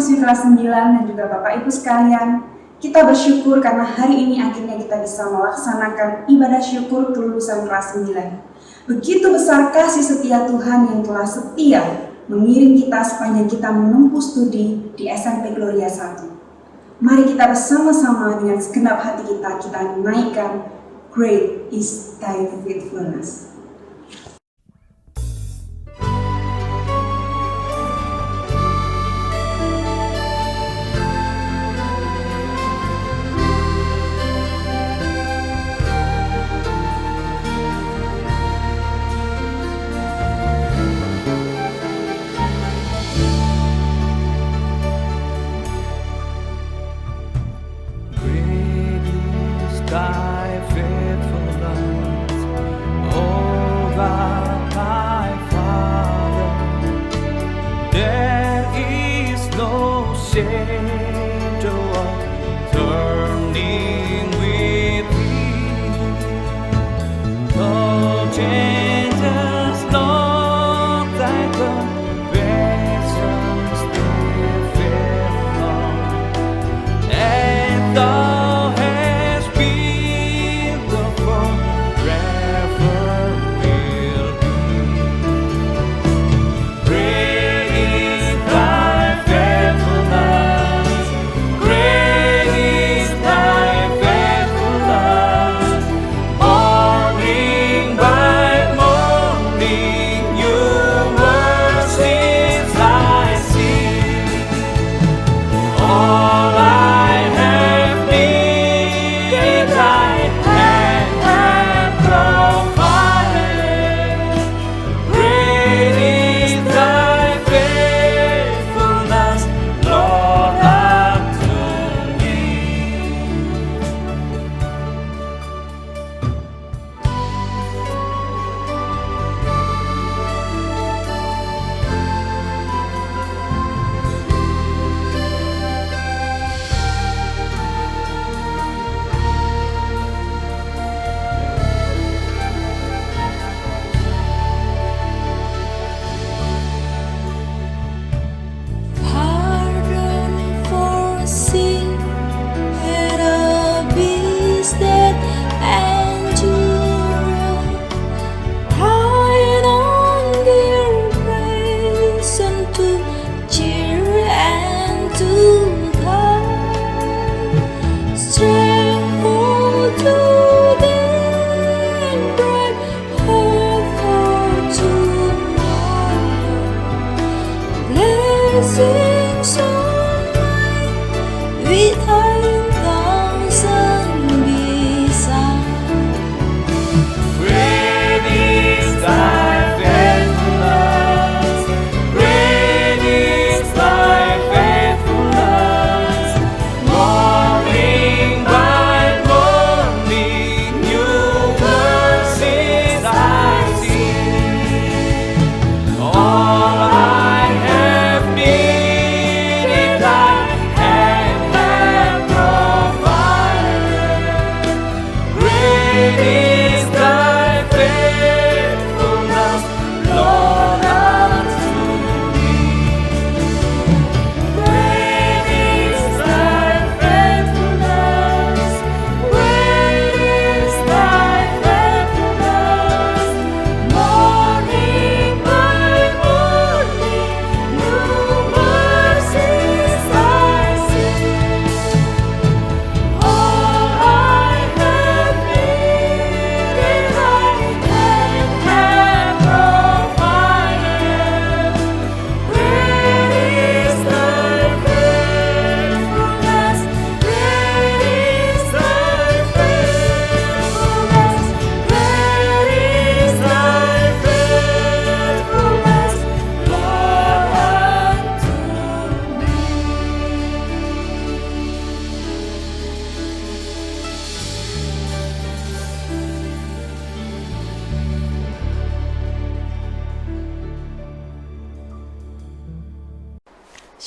siswi kelas 9 dan juga Bapak Ibu sekalian, kita bersyukur karena hari ini akhirnya kita bisa melaksanakan ibadah syukur kelulusan kelas 9. Begitu besar kasih setia Tuhan yang telah setia mengiring kita sepanjang kita menempuh studi di SMP Gloria 1. Mari kita bersama-sama dengan segenap hati kita naikkan Great is Thy faithfulness.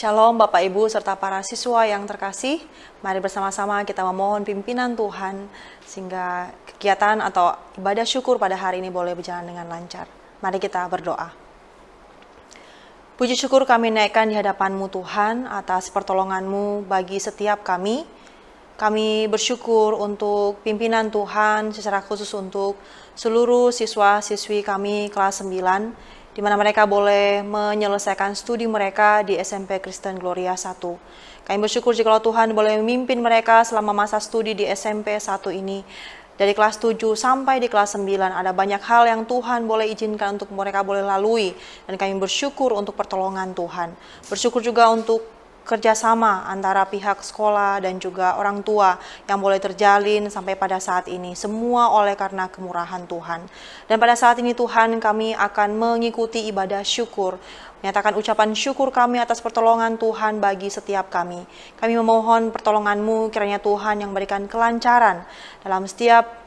Shalom Bapak Ibu serta para siswa yang terkasih, mari bersama-sama kita memohon pimpinan Tuhan sehingga kegiatan atau ibadah syukur pada hari ini boleh berjalan dengan lancar. Mari kita berdoa. Puji syukur kami naikkan di hadapan-Mu Tuhan atas pertolongan-Mu bagi setiap kami. Kami bersyukur untuk pimpinan Tuhan, secara khusus untuk seluruh siswa-siswi kami kelas 9, di mana mereka boleh menyelesaikan studi mereka di SMP Kristen Gloria 1. Kami bersyukur jika Tuhan boleh memimpin mereka selama masa studi di SMP 1 ini. Dari kelas 7 sampai di kelas 9 ada banyak hal yang Tuhan boleh izinkan untuk mereka boleh lalui. Dan kami bersyukur untuk pertolongan Tuhan. Bersyukur juga untuk kerjasama antara pihak sekolah dan juga orang tua yang boleh terjalin sampai pada saat ini. Semua oleh karena kemurahan Tuhan. Dan pada saat ini Tuhan, kami akan mengikuti ibadah syukur. Menyatakan ucapan syukur kami atas pertolongan Tuhan bagi setiap kami. Kami memohon pertolongan-Mu kiranya Tuhan yang berikan kelancaran dalam setiap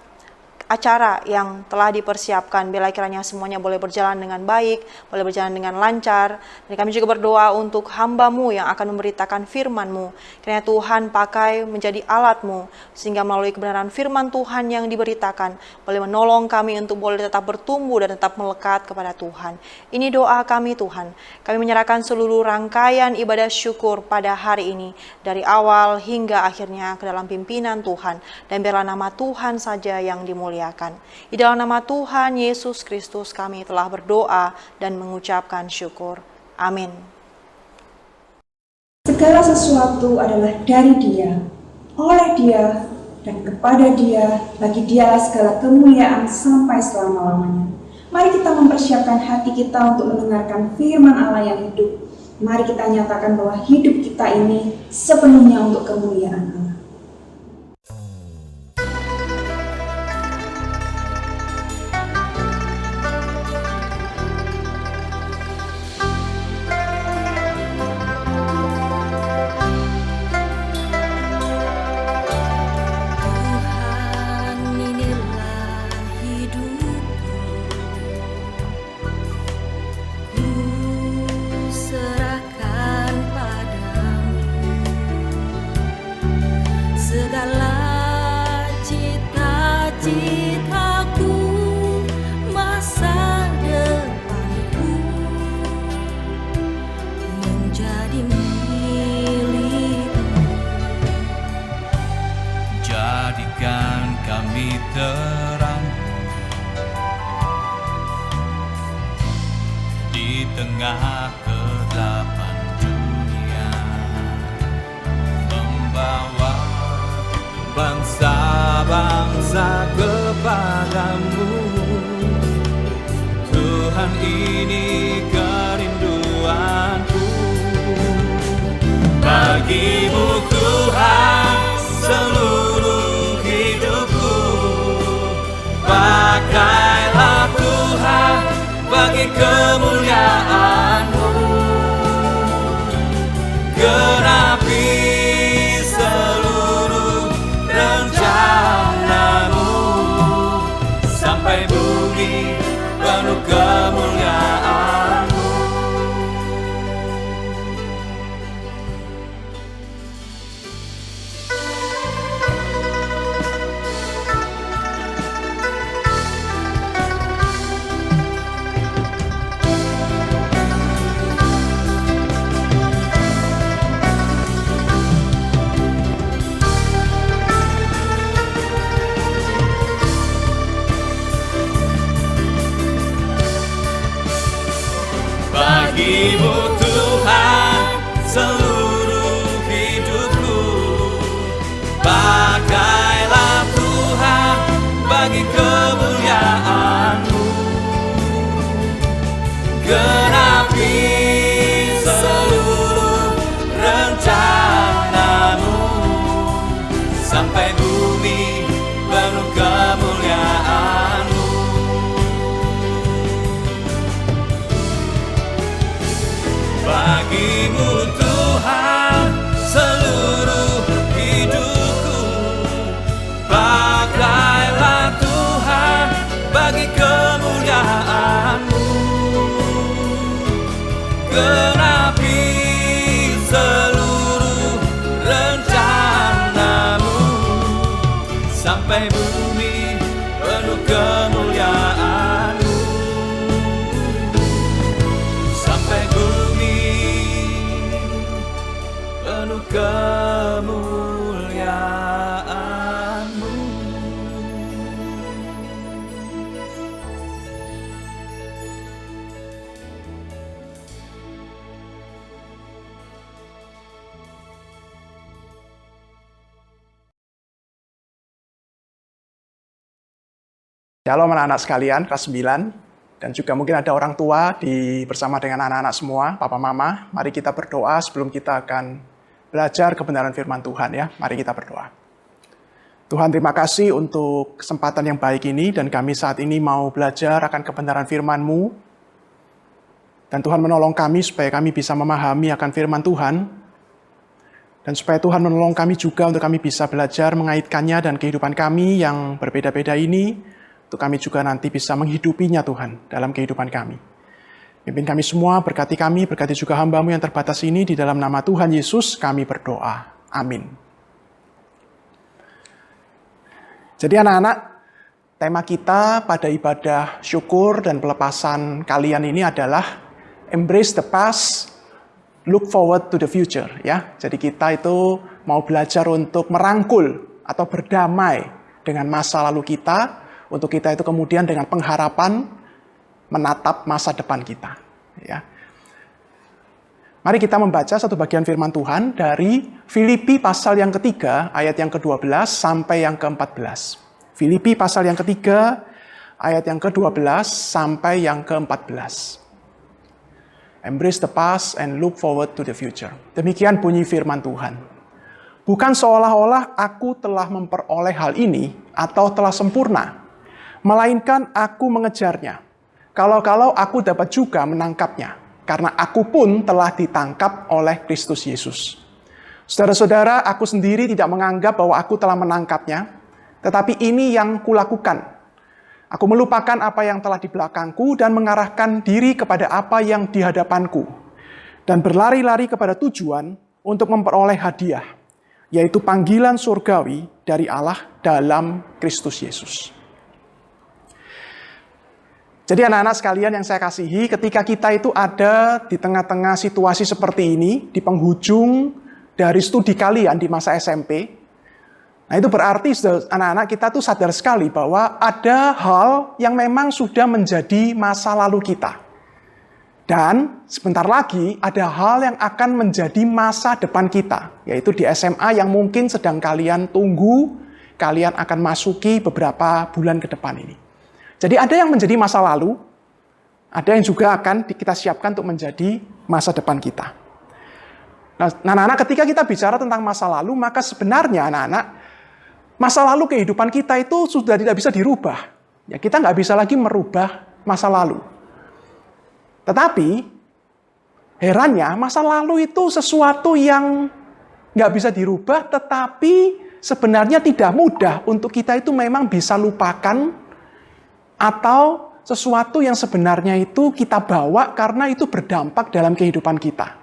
acara yang telah dipersiapkan. Bila kiranya semuanya boleh berjalan dengan baik, boleh berjalan dengan lancar. Dan kami juga berdoa untuk hamba-Mu yang akan memberitakan firman-Mu. Kiranya Tuhan pakai menjadi alat-Mu, sehingga melalui kebenaran firman Tuhan yang diberitakan, boleh menolong kami untuk boleh tetap bertumbuh dan tetap melekat kepada Tuhan. Ini doa kami Tuhan. Kami menyerahkan seluruh rangkaian ibadah syukur pada hari ini, dari awal hingga akhirnya ke dalam pimpinan Tuhan. Dan biarlah nama Tuhan saja yang dimuliakan. Di dalam nama Tuhan Yesus Kristus kami telah berdoa dan mengucapkan syukur. Amin. Segala sesuatu adalah dari Dia, oleh Dia, dan kepada Dia, bagi Dialah segala kemuliaan sampai selama-lamanya. Mari kita mempersiapkan hati kita untuk mendengarkan firman Allah yang hidup. Mari kita nyatakan bahwa hidup kita ini sepenuhnya untuk kemuliaan Allah. Tengah kegelapan dunia, membawa bangsa-bangsa kepadamu. Tuhan, ini kerinduanku. Bagi-Mu Tuhan seluruh hidupku. Pakailah Tuhan bagi kemuliaan-Mu, genapi seluruh rencana-Mu, sampai bumi penuh kemuliaan-Mu. Bagi-Mu Tuhan seluruh hidupku. Pakailah Tuhan bagi kemuliaan-Mu, genapi seluruh rencana-Mu, sampai bumi penuh kemuliaan-Mu. Bagi-Mu Tuhan seluruh hidupku. Pakailah Tuhan bagi kemuliaan-Mu, genapi seluruh rencana-Mu, sampai bumi penuh kemuliaan-Mu, sampai bumi kemuliaan-Mu. Shalom anak-anak sekalian, kelas 9. Dan juga mungkin ada orang tua bersama dengan anak-anak semua, papa mama. Mari kita berdoa sebelum kita akan belajar kebenaran firman Tuhan ya. Mari kita berdoa. Tuhan, terima kasih untuk kesempatan yang baik ini. Dan kami saat ini mau belajar akan kebenaran firman-Mu. Dan Tuhan menolong kami supaya kami bisa memahami akan firman Tuhan. Dan supaya Tuhan menolong kami juga untuk kami bisa belajar mengaitkannya dan kehidupan kami yang berbeda-beda ini. Untuk kami juga nanti bisa menghidupinya Tuhan dalam kehidupan kami. Pimpin kami semua, berkati kami, berkati juga hamba-Mu yang terbatas ini. Di dalam nama Tuhan Yesus kami berdoa. Amin. Jadi anak-anak, tema kita pada ibadah syukur dan pelepasan kalian ini adalah Embrace the past, look forward to the future. Ya, jadi kita itu mau belajar untuk merangkul atau berdamai dengan masa lalu kita, untuk kita itu kemudian dengan pengharapan menatap masa depan kita. Ya. Mari kita membaca satu bagian firman Tuhan dari Filipi pasal yang ketiga, ayat yang ke-12 sampai yang ke-14. Filipi pasal yang ketiga, ayat yang ke-12 sampai yang ke-14. Embrace the past and look forward to the future. Demikian bunyi firman Tuhan. Bukan seolah-olah aku telah memperoleh hal ini atau telah sempurna, melainkan aku mengejarnya. Kalau-kalau aku dapat juga menangkapnya, karena aku pun telah ditangkap oleh Kristus Yesus. Saudara-saudara, aku sendiri tidak menganggap bahwa aku telah menangkapnya, tetapi ini yang kulakukan. Aku melupakan apa yang telah di belakangku dan mengarahkan diri kepada apa yang di hadapanku, dan berlari-lari kepada tujuan untuk memperoleh hadiah, yaitu panggilan surgawi dari Allah dalam Kristus Yesus. Jadi anak-anak sekalian yang saya kasihi, ketika kita itu ada di tengah-tengah situasi seperti ini, di penghujung dari studi kalian di masa SMP, nah itu berarti anak-anak kita tuh sadar sekali bahwa ada hal yang memang sudah menjadi masa lalu kita. Dan sebentar lagi ada hal yang akan menjadi masa depan kita, yaitu di SMA yang mungkin sedang kalian tunggu, kalian akan masuki beberapa bulan ke depan ini. Jadi ada yang menjadi masa lalu, ada yang juga akan kita siapkan untuk menjadi masa depan kita. Nah, anak-anak, ketika kita bicara tentang masa lalu, maka sebenarnya anak-anak, masa lalu kehidupan kita itu sudah tidak bisa dirubah. Ya, kita nggak bisa lagi merubah masa lalu. Tetapi, herannya, masa lalu itu sesuatu yang nggak bisa dirubah, tetapi sebenarnya tidak mudah untuk kita itu memang bisa lupakan, atau sesuatu yang sebenarnya itu kita bawa karena itu berdampak dalam kehidupan kita.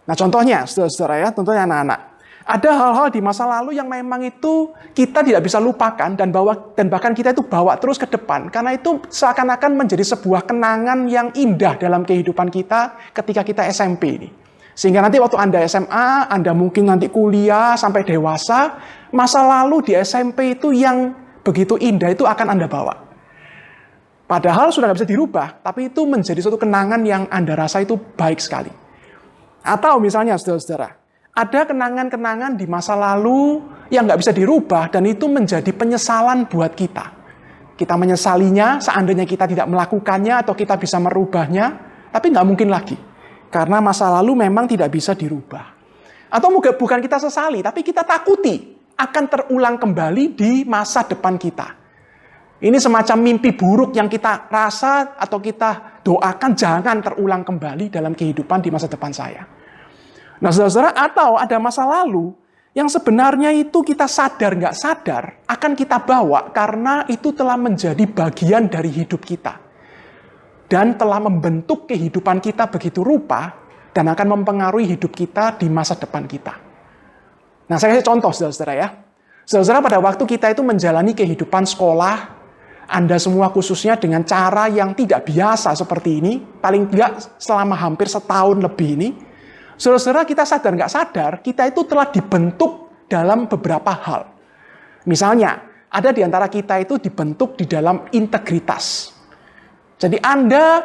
Nah contohnya, saudara-saudara ya, contohnya anak-anak. Ada hal-hal di masa lalu yang memang itu kita tidak bisa lupakan dan bahkan kita itu bawa terus ke depan. Karena itu seakan-akan menjadi sebuah kenangan yang indah dalam kehidupan kita ketika kita SMP ini. Sehingga nanti waktu Anda SMA, Anda mungkin nanti kuliah sampai dewasa, masa lalu di SMP itu yang begitu indah itu akan Anda bawa. Padahal sudah nggak bisa dirubah, tapi itu menjadi suatu kenangan yang Anda rasa itu baik sekali. Atau misalnya, saudara-saudara, ada kenangan-kenangan di masa lalu yang nggak bisa dirubah, dan itu menjadi penyesalan buat kita. Kita menyesalinya, seandainya kita tidak melakukannya, atau kita bisa merubahnya, tapi nggak mungkin lagi. Karena masa lalu memang tidak bisa dirubah. Atau bukan kita sesali, tapi kita takuti akan terulang kembali di masa depan kita. Ini semacam mimpi buruk yang kita rasa atau kita doakan jangan terulang kembali dalam kehidupan di masa depan saya. Nah saudara-saudara, atau ada masa lalu yang sebenarnya itu kita sadar nggak sadar akan kita bawa karena itu telah menjadi bagian dari hidup kita. Dan telah membentuk kehidupan kita begitu rupa dan akan mempengaruhi hidup kita di masa depan kita. Nah saya kasih contoh saudara-saudara ya. Saudara-saudara, pada waktu kita itu menjalani kehidupan sekolah, Anda semua khususnya dengan cara yang tidak biasa seperti ini, paling tidak selama hampir setahun lebih ini, Saudara-saudara, kita sadar nggak sadar, kita itu telah dibentuk dalam beberapa hal. Misalnya, ada di antara kita itu dibentuk di dalam integritas. Jadi Anda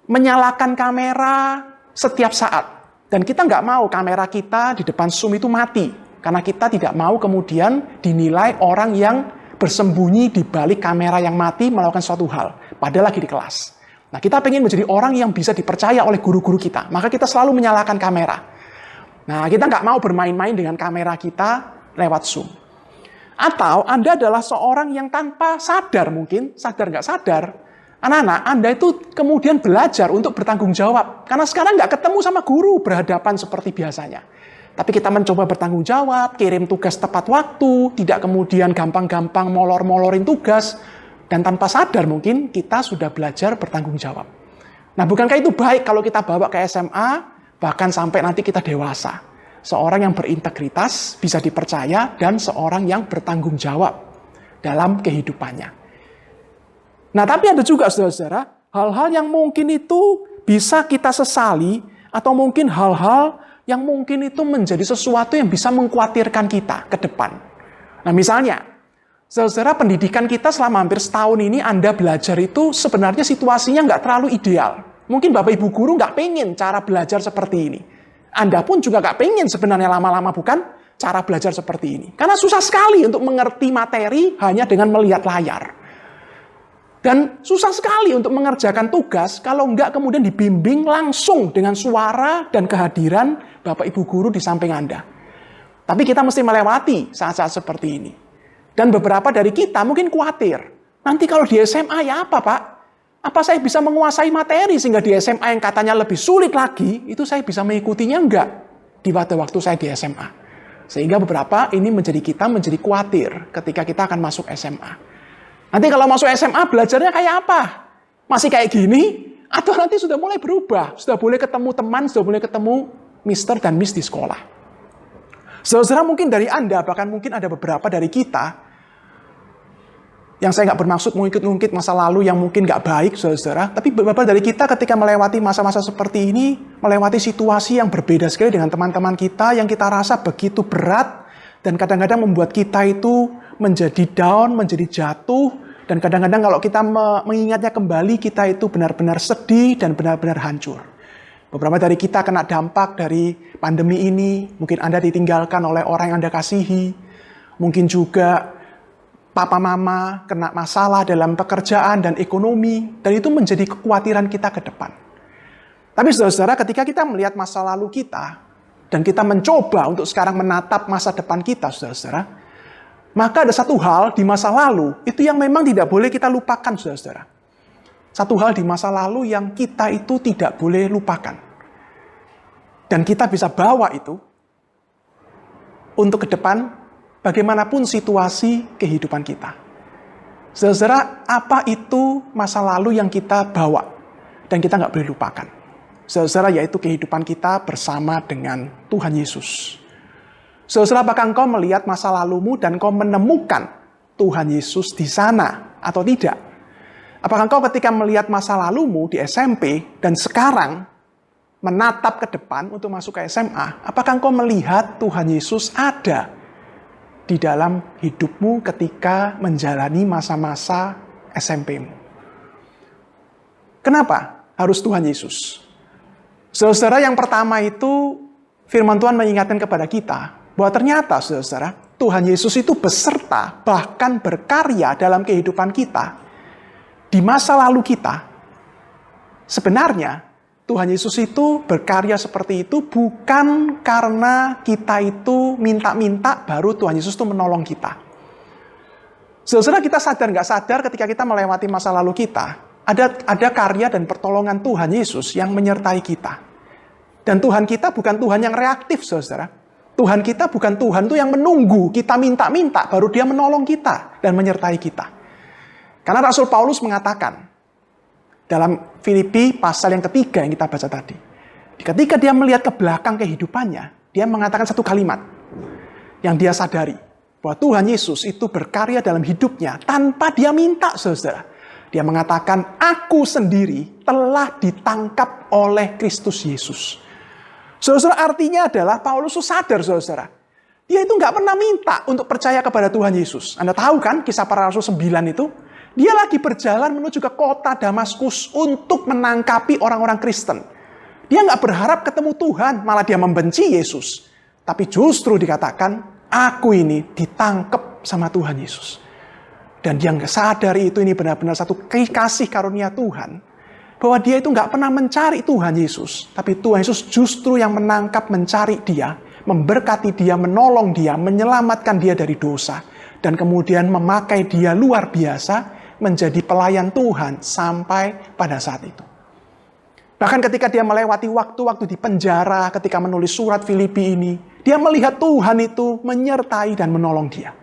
menyalakan kamera setiap saat. Dan kita nggak mau kamera kita di depan Zoom itu mati. Karena kita tidak mau kemudian dinilai orang yang bersembunyi di balik kamera yang mati melakukan suatu hal. Padahal lagi di kelas. Nah, kita pengen menjadi orang yang bisa dipercaya oleh guru-guru kita. Maka kita selalu menyalakan kamera. Nah, kita nggak mau bermain-main dengan kamera kita lewat Zoom. Atau Anda adalah seorang yang tanpa sadar mungkin, sadar nggak sadar, anak-anak Anda itu kemudian belajar untuk bertanggung jawab. Karena sekarang nggak ketemu sama guru berhadapan seperti biasanya. Tapi kita mencoba bertanggung jawab, kirim tugas tepat waktu, tidak kemudian gampang-gampang molor-molorin tugas, dan tanpa sadar mungkin kita sudah belajar bertanggung jawab. Nah, bukankah itu baik kalau kita bawa ke SMA, bahkan sampai nanti kita dewasa? Seorang yang berintegritas, bisa dipercaya, dan seorang yang bertanggung jawab dalam kehidupannya. Nah, tapi ada juga, saudara-saudara, hal-hal yang mungkin itu bisa kita sesali, atau mungkin hal-hal yang mungkin itu menjadi sesuatu yang bisa mengkhawatirkan kita ke depan. Nah, misalnya, saudara-saudara, pendidikan kita selama hampir setahun ini Anda belajar itu sebenarnya situasinya nggak terlalu ideal. Mungkin Bapak Ibu Guru nggak pengen cara belajar seperti ini. Anda pun juga nggak pengen sebenarnya lama-lama bukan cara belajar seperti ini. Karena susah sekali untuk mengerti materi hanya dengan melihat layar. Dan susah sekali untuk mengerjakan tugas kalau nggak kemudian dibimbing langsung dengan suara dan kehadiran Bapak Ibu Guru di samping Anda. Tapi kita mesti melewati saat-saat seperti ini. Dan beberapa dari kita mungkin khawatir. Nanti kalau di SMA ya apa, Pak? Apa saya bisa menguasai materi sehingga di SMA yang katanya lebih sulit lagi, itu saya bisa mengikutinya enggak di waktu saya di SMA. Sehingga beberapa ini menjadi khawatir ketika kita akan masuk SMA. Nanti kalau masuk SMA belajarnya kayak apa? Masih kayak gini? Atau nanti sudah mulai berubah? Sudah boleh ketemu teman, sudah boleh ketemu Mister dan Miss di sekolah. Saudara mungkin dari Anda, bahkan mungkin ada beberapa dari kita, yang saya nggak bermaksud mengungkit-ungkit masa lalu yang mungkin nggak baik, saudara-saudara. Tapi beberapa dari kita ketika melewati masa-masa seperti ini, melewati situasi yang berbeda sekali dengan teman-teman kita, yang kita rasa begitu berat, dan kadang-kadang membuat kita itu menjadi down, menjadi jatuh, dan kadang-kadang kalau kita mengingatnya kembali, kita itu benar-benar sedih dan benar-benar hancur. Beberapa dari kita kena dampak dari pandemi ini, mungkin Anda ditinggalkan oleh orang yang Anda kasihi, mungkin juga papa mama kena masalah dalam pekerjaan dan ekonomi, dan itu menjadi kekhawatiran kita ke depan. Tapi saudara-saudara, ketika kita melihat masa lalu kita, dan kita mencoba untuk sekarang menatap masa depan kita, saudara-saudara, maka ada satu hal di masa lalu, itu yang memang tidak boleh kita lupakan, saudara-saudara. Satu hal di masa lalu yang kita itu tidak boleh lupakan. Dan kita bisa bawa itu untuk ke depan, bagaimanapun situasi kehidupan kita. Saudara, apa itu masa lalu yang kita bawa dan kita nggak boleh lupakan? Saudara, yaitu kehidupan kita bersama dengan Tuhan Yesus. Saudara, apakah engkau melihat masa lalumu dan engkau menemukan Tuhan Yesus di sana atau tidak? Apakah engkau ketika melihat masa lalumu di SMP dan sekarang menatap ke depan untuk masuk ke SMA, apakah engkau melihat Tuhan Yesus ada di dalam hidupmu ketika menjalani masa-masa SMP-mu? Kenapa harus Tuhan Yesus? Saudara, yang pertama itu firman Tuhan mengingatkan kepada kita bahwa ternyata, saudara, Tuhan Yesus itu beserta bahkan berkarya dalam kehidupan kita di masa lalu kita. Sebenarnya Tuhan Yesus itu berkarya seperti itu bukan karena kita itu minta-minta baru Tuhan Yesus itu menolong kita. Saudara, kita sadar nggak sadar ketika kita melewati masa lalu kita, ada karya dan pertolongan Tuhan Yesus yang menyertai kita. Dan Tuhan kita bukan Tuhan yang reaktif, saudara. Tuhan kita bukan Tuhan tuh yang menunggu kita minta-minta baru dia menolong kita dan menyertai kita. Karena Rasul Paulus mengatakan, dalam Filipi pasal yang ketiga yang kita baca tadi. Ketika dia melihat ke belakang kehidupannya, dia mengatakan satu kalimat yang dia sadari. Bahwa Tuhan Yesus itu berkarya dalam hidupnya tanpa dia minta, saudara. Dia mengatakan, aku sendiri telah ditangkap oleh Kristus Yesus. Saudara, artinya adalah Paulus itu sadar, saudara. Dia itu nggak pernah minta untuk percaya kepada Tuhan Yesus. Anda tahu kan kisah para rasul 9 itu? Dia lagi berjalan menuju ke kota Damaskus untuk menangkapi orang-orang Kristen. Dia nggak berharap ketemu Tuhan, malah dia membenci Yesus. Tapi justru dikatakan, aku ini ditangkap sama Tuhan Yesus. Dan dia nggak sadar itu ini benar-benar satu kasih karunia Tuhan. Bahwa dia itu nggak pernah mencari Tuhan Yesus. Tapi Tuhan Yesus justru yang menangkap, mencari dia. Memberkati dia, menolong dia, menyelamatkan dia dari dosa. Dan kemudian memakai dia luar biasa menjadi pelayan Tuhan sampai pada saat itu. Bahkan ketika dia melewati waktu-waktu di penjara, ketika menulis surat Filipi ini, dia melihat Tuhan itu menyertai dan menolong dia.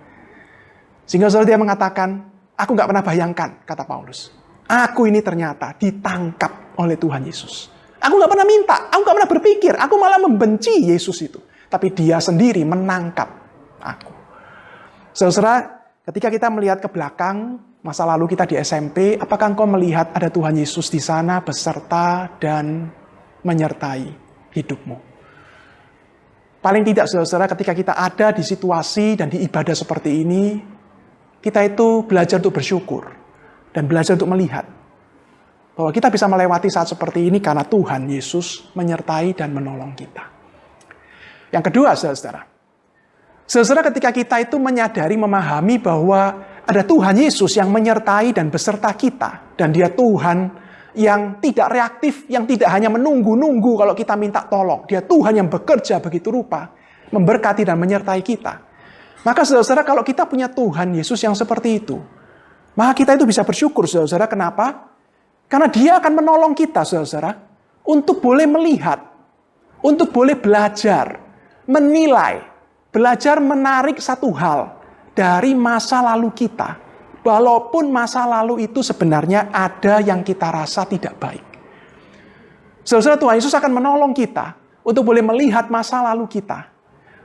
Sehingga saudara dia mengatakan, aku nggak pernah bayangkan, kata Paulus. Aku ini ternyata ditangkap oleh Tuhan Yesus. Aku nggak pernah minta, aku nggak pernah berpikir, aku malah membenci Yesus itu. Tapi dia sendiri menangkap aku. Saudara, ketika kita melihat ke belakang, masa lalu kita di SMP, apakah engkau melihat ada Tuhan Yesus di sana beserta dan menyertai hidupmu? Paling tidak, saudara, ketika kita ada di situasi dan di ibadah seperti ini, kita itu belajar untuk bersyukur dan belajar untuk melihat bahwa kita bisa melewati saat seperti ini karena Tuhan Yesus menyertai dan menolong kita. Yang kedua, saudara, ketika kita itu menyadari, memahami bahwa ada Tuhan Yesus yang menyertai dan beserta kita. Dan dia Tuhan yang tidak reaktif, yang tidak hanya menunggu-nunggu kalau kita minta tolong. Dia Tuhan yang bekerja begitu rupa, memberkati dan menyertai kita. Maka saudara, kalau kita punya Tuhan Yesus yang seperti itu, maka kita itu bisa bersyukur, saudara. Kenapa? Karena dia akan menolong kita, saudara, untuk boleh melihat, untuk boleh belajar, menilai, belajar menarik satu hal dari masa lalu kita. Walaupun masa lalu itu sebenarnya ada yang kita rasa tidak baik. Saudara, Tuhan Yesus akan menolong kita untuk boleh melihat masa lalu kita.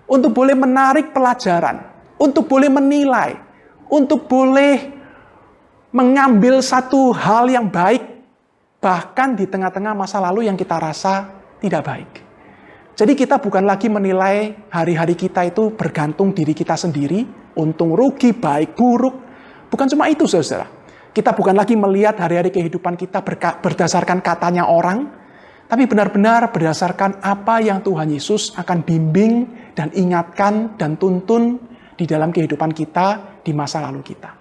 Untuk boleh menarik pelajaran. Untuk boleh menilai. Untuk boleh mengambil satu hal yang baik. Bahkan di tengah-tengah masa lalu yang kita rasa tidak baik. Jadi kita bukan lagi menilai hari-hari kita itu bergantung diri kita sendiri, untung rugi, baik buruk. Bukan cuma itu, saudara. Kita bukan lagi melihat hari-hari kehidupan kita berdasarkan katanya orang, tapi benar-benar berdasarkan apa yang Tuhan Yesus akan bimbing dan ingatkan dan tuntun di dalam kehidupan kita di masa lalu kita.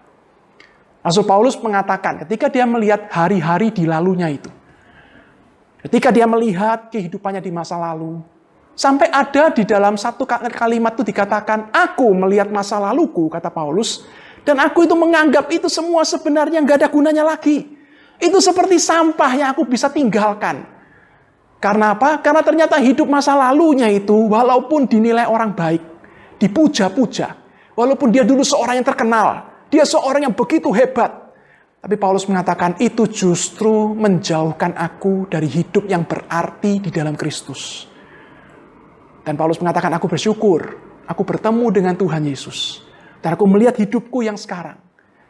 Rasul Paulus mengatakan ketika dia melihat hari-hari di lalunya itu, ketika dia melihat kehidupannya di masa lalu, sampai ada di dalam satu kalimat itu dikatakan, aku melihat masa laluku, kata Paulus, dan aku itu menganggap itu semua sebenarnya nggak ada gunanya lagi. Itu seperti sampah yang aku bisa tinggalkan. Karena apa? Karena ternyata hidup masa lalunya itu, walaupun dinilai orang baik, dipuja-puja, walaupun dia dulu seorang yang terkenal, dia seorang yang begitu hebat, tapi Paulus mengatakan itu justru menjauhkan aku dari hidup yang berarti di dalam Kristus. Dan Paulus mengatakan, aku bersyukur, aku bertemu dengan Tuhan Yesus. Dan aku melihat hidupku yang sekarang,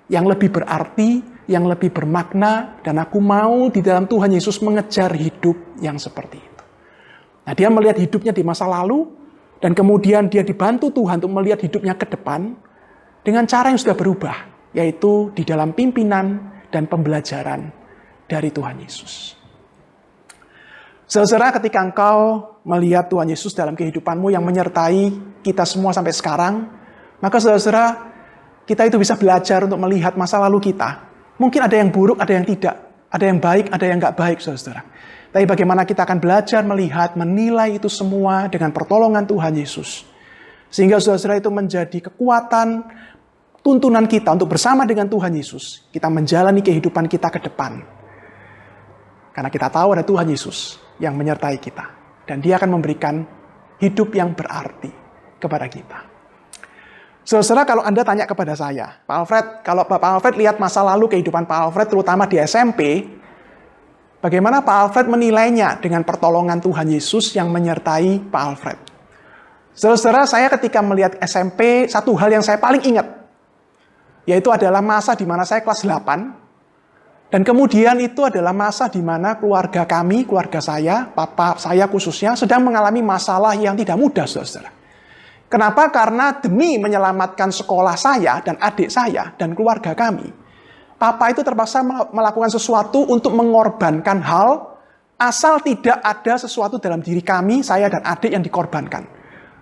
yang lebih berarti, yang lebih bermakna, dan aku mau di dalam Tuhan Yesus mengejar hidup yang seperti itu. Nah, dia melihat hidupnya di masa lalu, dan kemudian dia dibantu Tuhan untuk melihat hidupnya ke depan, dengan cara yang sudah berubah, yaitu di dalam pimpinan dan pembelajaran dari Tuhan Yesus. Saudara, ketika engkau melihat Tuhan Yesus dalam kehidupanmu yang menyertai kita semua sampai sekarang, maka saudara, kita itu bisa belajar untuk melihat masa lalu kita. Mungkin ada yang buruk, ada yang tidak. Ada yang baik, ada yang nggak baik, saudara. Tapi bagaimana kita akan belajar melihat, menilai itu semua dengan pertolongan Tuhan Yesus. Sehingga saudara itu menjadi kekuatan, tuntunan kita untuk bersama dengan Tuhan Yesus. Kita menjalani kehidupan kita ke depan. Karena kita tahu ada Tuhan Yesus yang menyertai kita. Dan dia akan memberikan hidup yang berarti kepada kita. Saudara, kalau Anda tanya kepada saya, Pak Alfred, kalau Bapak Alfred lihat masa lalu kehidupan Pak Alfred, terutama di SMP, bagaimana Pak Alfred menilainya dengan pertolongan Tuhan Yesus yang menyertai Pak Alfred? Saudara, saya ketika melihat SMP, satu hal yang saya paling ingat, yaitu adalah masa di mana saya kelas 8, Dan kemudian itu adalah masa di mana keluarga kami, keluarga saya, papa saya khususnya, sedang mengalami masalah yang tidak mudah, saudara. Kenapa? Karena demi menyelamatkan sekolah saya dan adik saya dan keluarga kami, papa itu terpaksa melakukan sesuatu untuk mengorbankan hal, asal tidak ada sesuatu dalam diri kami, saya dan adik yang dikorbankan.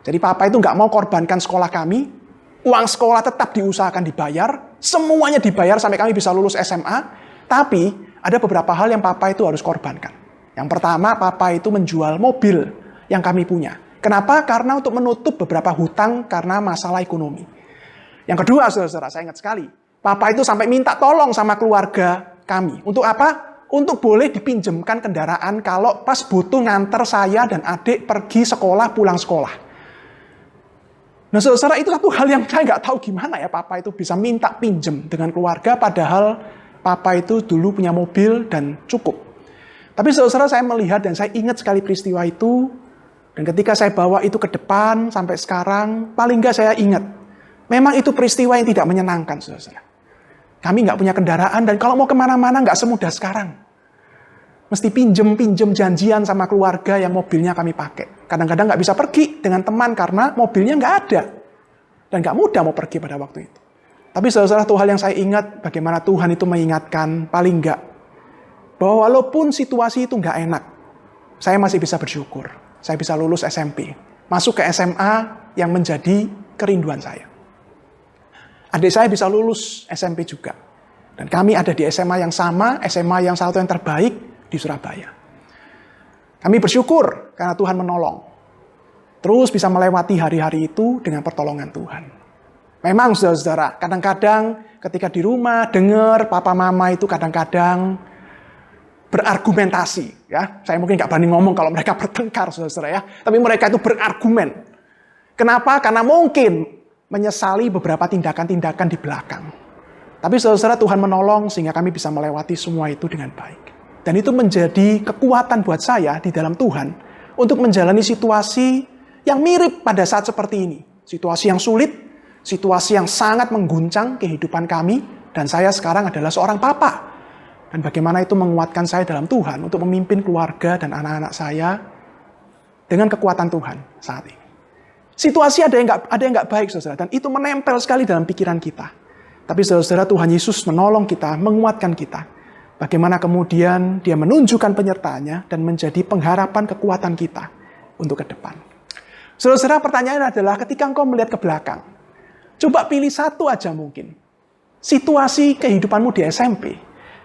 Jadi papa itu nggak mau korbankan sekolah kami, uang sekolah tetap diusahakan dibayar, semuanya dibayar sampai kami bisa lulus SMA, tapi ada beberapa hal yang papa itu harus korbankan. Yang pertama, papa itu menjual mobil yang kami punya. Kenapa? Karena untuk menutup beberapa hutang karena masalah ekonomi. Yang kedua, saudara-saudara, saya ingat sekali. Papa itu sampai minta tolong sama keluarga kami. Untuk apa? Untuk boleh dipinjamkan kendaraan kalau pas butuh nganter saya dan adik pergi sekolah, pulang sekolah. Nah, saudara, itu satu hal yang saya nggak tahu gimana ya papa itu bisa minta pinjam dengan keluarga, padahal papa itu dulu punya mobil dan cukup. Tapi saudara, saya melihat dan saya ingat sekali peristiwa itu. Dan ketika saya bawa itu ke depan sampai sekarang, paling nggak saya ingat. Memang itu peristiwa yang tidak menyenangkan, saudara. Kami nggak punya kendaraan dan kalau mau kemana-mana nggak semudah sekarang. Mesti pinjem janjian sama keluarga yang mobilnya kami pakai. Kadang-kadang nggak bisa pergi dengan teman karena mobilnya nggak ada. Dan nggak mudah mau pergi pada waktu itu. Tapi saudara, satu hal yang saya ingat, bagaimana Tuhan itu mengingatkan, paling enggak, bahwa walaupun situasi itu enggak enak, saya masih bisa bersyukur. Saya bisa lulus SMP, masuk ke SMA yang menjadi kerinduan saya. Adik saya bisa lulus SMP juga. Dan kami ada di SMA yang sama, SMA yang satu yang terbaik di Surabaya. Kami bersyukur karena Tuhan menolong. Terus bisa melewati hari-hari itu dengan pertolongan Tuhan. Memang saudara-saudara, kadang-kadang ketika di rumah dengar papa mama itu kadang-kadang berargumentasi. Ya, saya mungkin nggak berani ngomong kalau mereka bertengkar, saudara-saudara ya. Tapi mereka itu berargumen. Kenapa? Karena mungkin menyesali beberapa tindakan-tindakan di belakang. Tapi saudara-saudara, Tuhan menolong sehingga kami bisa melewati semua itu dengan baik. Dan itu menjadi kekuatan buat saya di dalam Tuhan untuk menjalani situasi yang mirip pada saat seperti ini. Situasi yang sulit, situasi yang sangat mengguncang kehidupan kami, dan saya sekarang adalah seorang papa. Dan bagaimana itu menguatkan saya dalam Tuhan untuk memimpin keluarga dan anak-anak saya dengan kekuatan Tuhan saat ini. Situasi ada yang nggak baik, saudara, dan itu menempel sekali dalam pikiran kita. Tapi saudara, Tuhan Yesus menolong kita, menguatkan kita. Bagaimana kemudian Dia menunjukkan penyertaannya dan menjadi pengharapan kekuatan kita untuk ke depan. Saudara, pertanyaan adalah ketika engkau melihat ke belakang, coba pilih satu aja mungkin. Situasi kehidupanmu di SMP.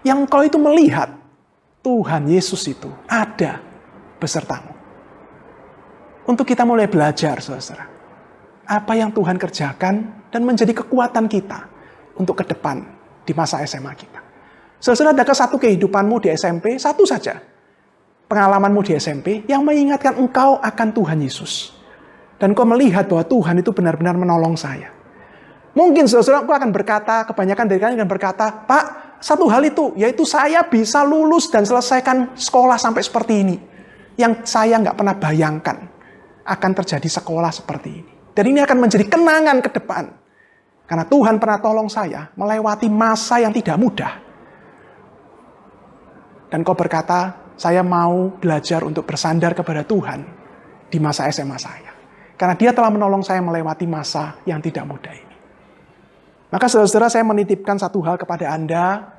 Yang engkau itu melihat Tuhan Yesus itu ada besertamu. Untuk kita mulai belajar, saudara. Apa yang Tuhan kerjakan dan menjadi kekuatan kita untuk ke depan di masa SMA kita. Saudara, adakah satu kehidupanmu di SMP, satu saja pengalamanmu di SMP yang mengingatkan engkau akan Tuhan Yesus. Dan engkau melihat bahwa Tuhan itu benar-benar menolong saya. Mungkin saudara, aku akan berkata, kebanyakan dari kalian akan berkata, Pak, satu hal itu, yaitu saya bisa lulus dan selesaikan sekolah sampai seperti ini. Yang saya nggak pernah bayangkan akan terjadi sekolah seperti ini. Dan ini akan menjadi kenangan ke depan. Karena Tuhan pernah tolong saya melewati masa yang tidak mudah. Dan kau berkata, saya mau belajar untuk bersandar kepada Tuhan di masa SMA saya. Karena Dia telah menolong saya melewati masa yang tidak mudah ini. Maka saudara-saudara, saya menitipkan satu hal kepada Anda.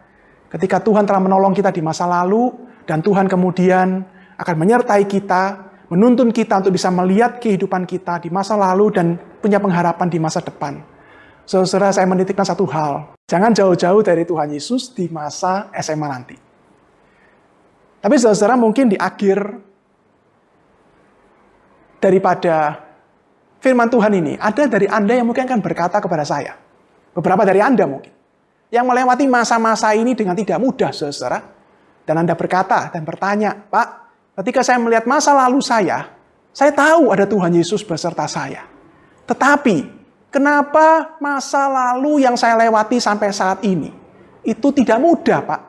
Ketika Tuhan telah menolong kita di masa lalu, dan Tuhan kemudian akan menyertai kita, menuntun kita untuk bisa melihat kehidupan kita di masa lalu dan punya pengharapan di masa depan. Saudara-saudara, saya menitipkan satu hal. Jangan jauh-jauh dari Tuhan Yesus di masa SMA nanti. Tapi saudara-saudara, mungkin di akhir daripada firman Tuhan ini, ada dari Anda yang mungkin akan berkata kepada saya. Beberapa dari Anda mungkin. Yang melewati masa-masa ini dengan tidak mudah, saudara. Dan Anda berkata dan bertanya, Pak, ketika saya melihat masa lalu saya tahu ada Tuhan Yesus beserta saya. Tetapi, kenapa masa lalu yang saya lewati sampai saat ini, itu tidak mudah, Pak.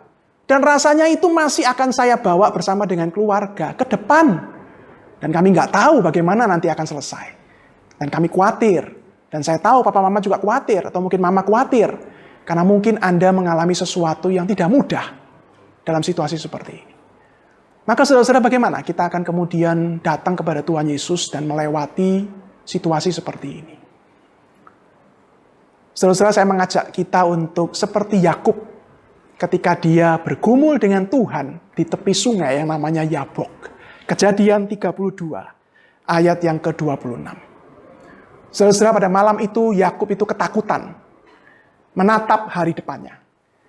Dan rasanya itu masih akan saya bawa bersama dengan keluarga ke depan. Dan kami nggak tahu bagaimana nanti akan selesai. Dan kami khawatir. Dan saya tahu papa mama juga khawatir, atau mungkin mama khawatir. Karena mungkin Anda mengalami sesuatu yang tidak mudah dalam situasi seperti ini. Maka saudara-saudara, bagaimana kita akan kemudian datang kepada Tuhan Yesus dan melewati situasi seperti ini? Saudara-saudara, saya mengajak kita untuk seperti Yakub ketika dia bergumul dengan Tuhan di tepi sungai yang namanya Yabok. Kejadian 32 ayat yang ke-26. Saudara-saudara, pada malam itu Yakub itu ketakutan menatap hari depannya.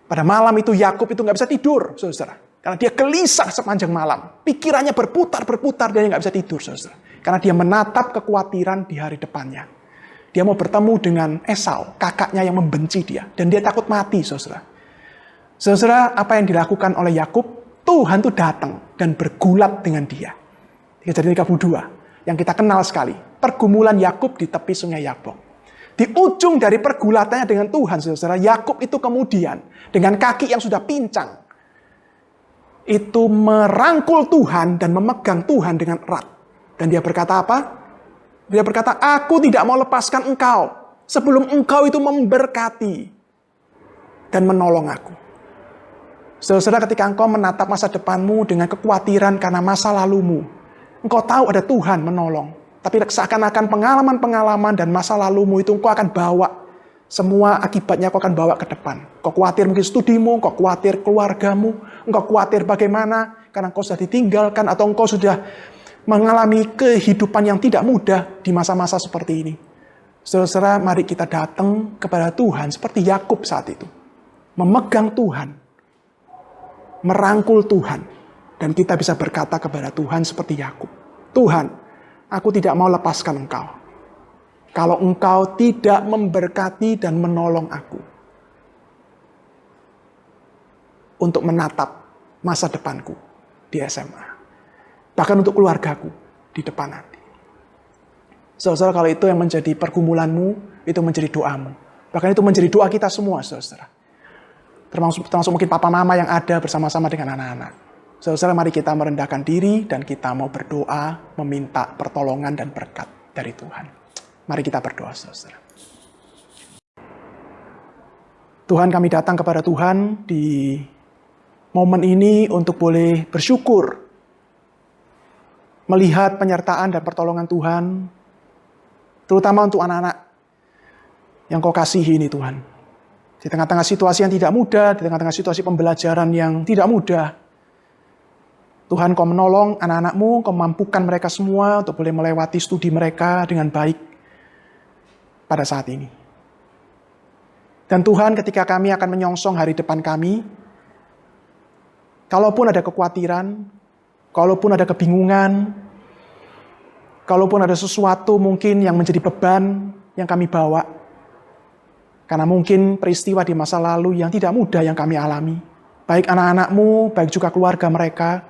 Pada malam itu Yakub itu nggak bisa tidur, saudara. Karena dia gelisah sepanjang malam. Pikirannya berputar-berputar, dia nggak bisa tidur, saudara. Karena dia menatap kekhawatiran di hari depannya. Dia mau bertemu dengan Esau, kakaknya yang membenci dia. Dan dia takut mati, saudara. Saudara, apa yang dilakukan oleh Yakub? Tuhan tuh datang dan bergulat dengan dia. Kejadian 32, yang kita kenal sekali. Pergumulan Yakub di tepi sungai Yabok. Di ujung dari pergulatannya dengan Tuhan, saudara, Yakub itu kemudian dengan kaki yang sudah pincang, itu merangkul Tuhan dan memegang Tuhan dengan erat. Dan dia berkata apa? Dia berkata, aku tidak mau lepaskan engkau sebelum engkau itu memberkati dan menolong aku. Saudara, ketika engkau menatap masa depanmu dengan kekhawatiran karena masa lalumu, engkau tahu ada Tuhan menolong. Tapi seakan-akan pengalaman-pengalaman dan masa lalumu itu engkau akan bawa. Semua akibatnya kau akan bawa ke depan. Kau khawatir mungkin studimu, kau khawatir keluargamu, engkau khawatir bagaimana karena engkau sudah ditinggalkan atau engkau sudah mengalami kehidupan yang tidak mudah di masa-masa seperti ini. Saudara, mari kita datang kepada Tuhan seperti Yakub saat itu. Memegang Tuhan, merangkul Tuhan, dan kita bisa berkata kepada Tuhan seperti Yakub, Tuhan, aku tidak mau lepaskan engkau kalau engkau tidak memberkati dan menolong aku untuk menatap masa depanku di SMA. Bahkan untuk keluargaku di depan nanti. Saudara, kalau itu yang menjadi pergumulanmu, itu menjadi doamu. Bahkan itu menjadi doa kita semua, saudara. Termasuk mungkin papa mama yang ada bersama-sama dengan anak-anak. Saudara, mari kita merendahkan diri dan kita mau berdoa, meminta pertolongan dan berkat dari Tuhan. Mari kita berdoa, saudara. Tuhan, kami datang kepada Tuhan di momen ini untuk boleh bersyukur melihat penyertaan dan pertolongan Tuhan, terutama untuk anak-anak yang Kau kasihi ini, Tuhan. Di tengah-tengah situasi yang tidak mudah, di tengah-tengah situasi pembelajaran yang tidak mudah, Tuhan, Kau menolong anak-anak-Mu, Kau mampukan mereka semua untuk boleh melewati studi mereka dengan baik pada saat ini. Dan Tuhan, ketika kami akan menyongsong hari depan kami, kalaupun ada kekhawatiran, kalaupun ada kebingungan, kalaupun ada sesuatu mungkin yang menjadi beban yang kami bawa, karena mungkin peristiwa di masa lalu yang tidak mudah yang kami alami, baik anak-anak-Mu, baik juga keluarga mereka,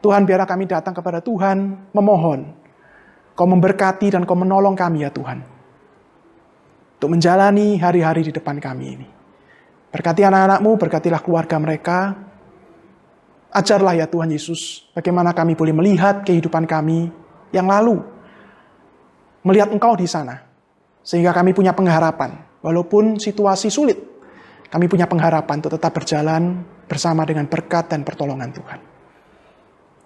Tuhan, biarlah kami datang kepada Tuhan, memohon, Kau memberkati dan Kau menolong kami ya Tuhan, untuk menjalani hari-hari di depan kami ini. Berkati anak-anak-Mu, berkatilah keluarga mereka. Ajarlah ya Tuhan Yesus, bagaimana kami boleh melihat kehidupan kami yang lalu. Melihat Engkau di sana. Sehingga kami punya pengharapan. Walaupun situasi sulit, kami punya pengharapan untuk tetap berjalan bersama dengan berkat dan pertolongan Tuhan.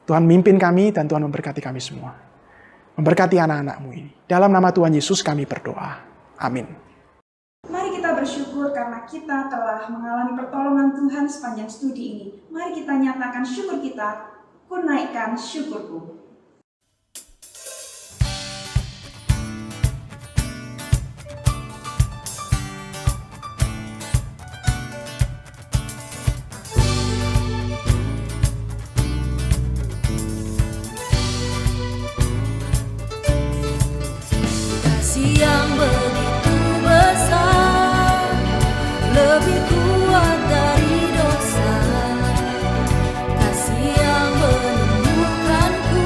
Tuhan mimpin kami dan Tuhan memberkati kami semua. Memberkati anak-anak-Mu ini. Dalam nama Tuhan Yesus kami berdoa. Amin. Mari kita bersyukur karena kita telah mengalami pertolongan Tuhan sepanjang studi ini. Mari kita nyatakan syukur kita, ku naikkan syukurku. Kasih yang begitu besar, lebih kuat dari dosa. Kasih yang menemukanku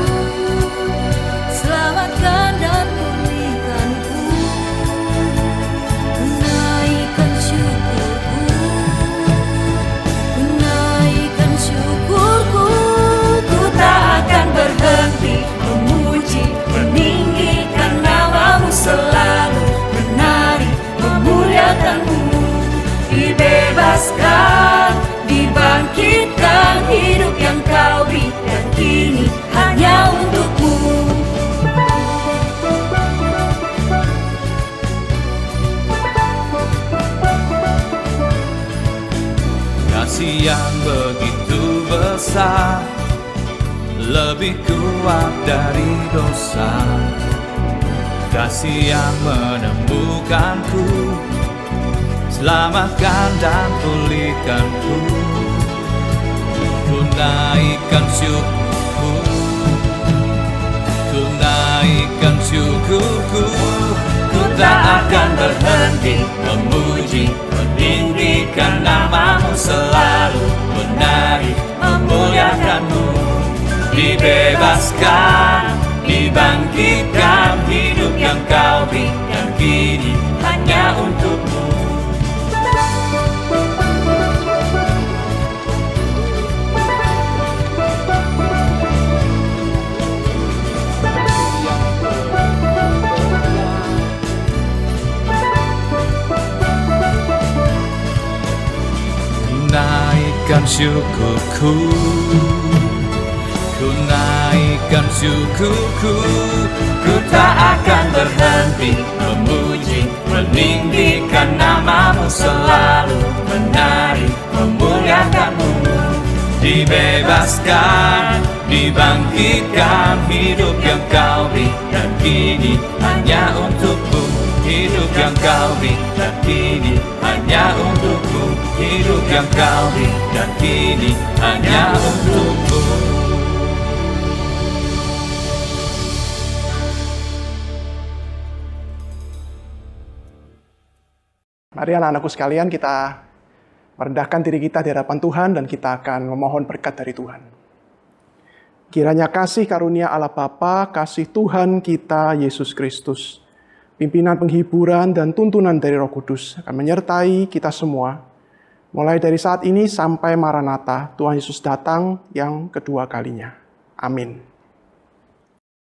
kasih yang begitu besar, lebih kuat dari dosa. Kasih yang menemukanku, selamatkan dan pulihkanku. Ku naikkan syukurku, ku naikkan syukurku. Ku tak akan berhenti memuji, meninggikan namamu, selalu menari, memuliakanmu. Dibebaskan, dibangkitkan, hidup yang kau berikan kini hanya untukmu. Naikkan syukurku, ku naikkan syukurku. Ku tak akan berhenti memuji, meninggikan namamu, selalu menari, memuliakanmu. Dibebaskan, dibangkitkan, hidup yang kau berikan kini hanya untukmu. Hidup yang kau berikan kini hanya untukmu. Hidup yang kau berikan kini hanya untukmu. Mari anak-anakku sekalian, kita merendahkan diri kita di hadapan Tuhan dan kita akan memohon berkat dari Tuhan. Kiranya kasih karunia Allah Bapa, kasih Tuhan kita Yesus Kristus, pimpinan penghiburan dan tuntunan dari Roh Kudus akan menyertai kita semua, mulai dari saat ini sampai Maranatha, Tuhan Yesus datang yang kedua kalinya. Amin.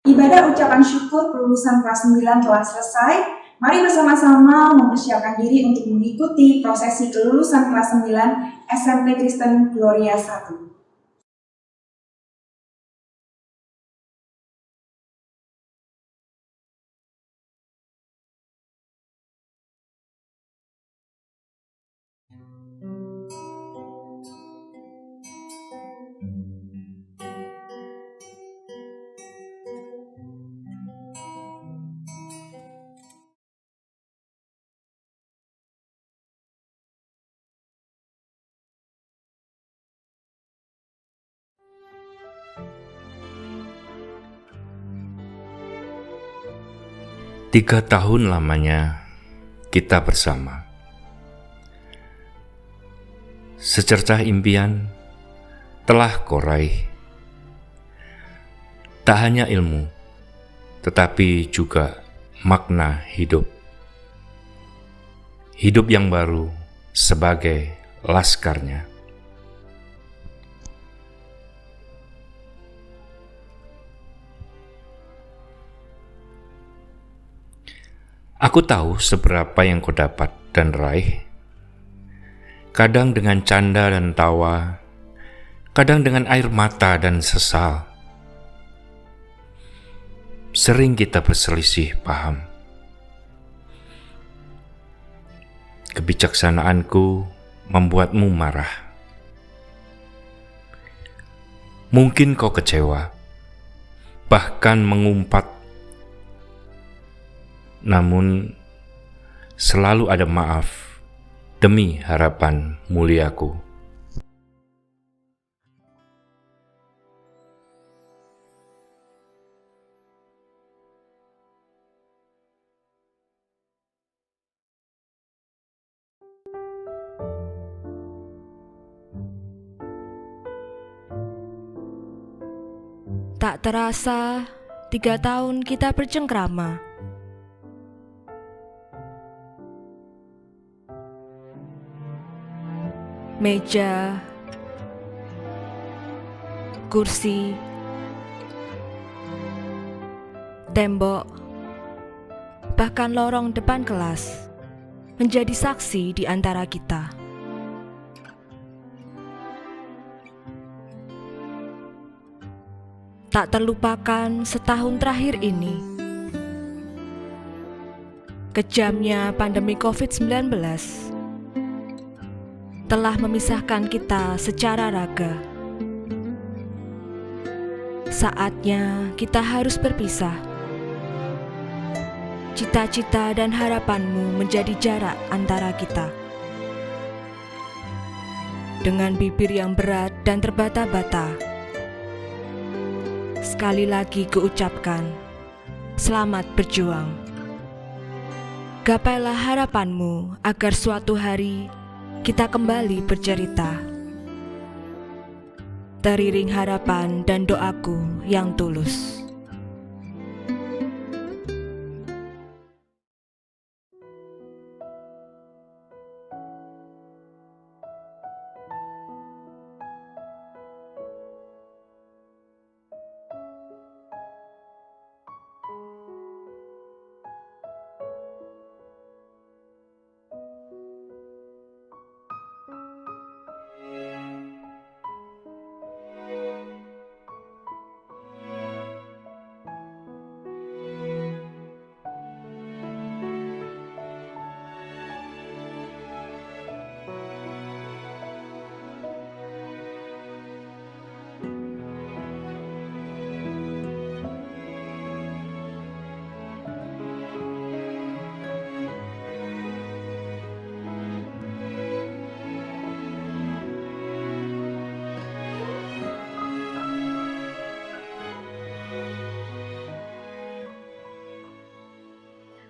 Ibadah ucapan syukur kelulusan kelas 9 telah selesai. Mari bersama-sama mempersiapkan diri untuk mengikuti prosesi kelulusan kelas 9 SMP Kristen Gloria 1. Tiga tahun lamanya kita bersama. Secercah impian telah kau raih. Tak hanya ilmu, tetapi juga makna hidup. Hidup yang baru sebagai laskarnya. Aku tahu seberapa yang kau dapat dan raih. Kadang dengan canda dan tawa, kadang dengan air mata dan sesal. Sering kita berselisih paham. Kebijaksanaanku membuatmu marah. Mungkin kau kecewa, bahkan mengumpat. Namun, selalu ada maaf demi harapan muliaku. Tak terasa, 3 tahun kita bercengkrama. Meja, kursi, tembok, bahkan lorong depan kelas menjadi saksi di antara kita. Tak terlupakan setahun terakhir ini, kejamnya pandemi COVID-19 telah memisahkan kita secara raga. Saatnya kita harus berpisah. Cita-cita dan harapanmu menjadi jarak antara kita. Dengan bibir yang berat dan terbata-bata, sekali lagi kuucapkan, selamat berjuang. Gapailah harapanmu agar suatu hari kita kembali bercerita. Teriring harapan dan doaku yang tulus.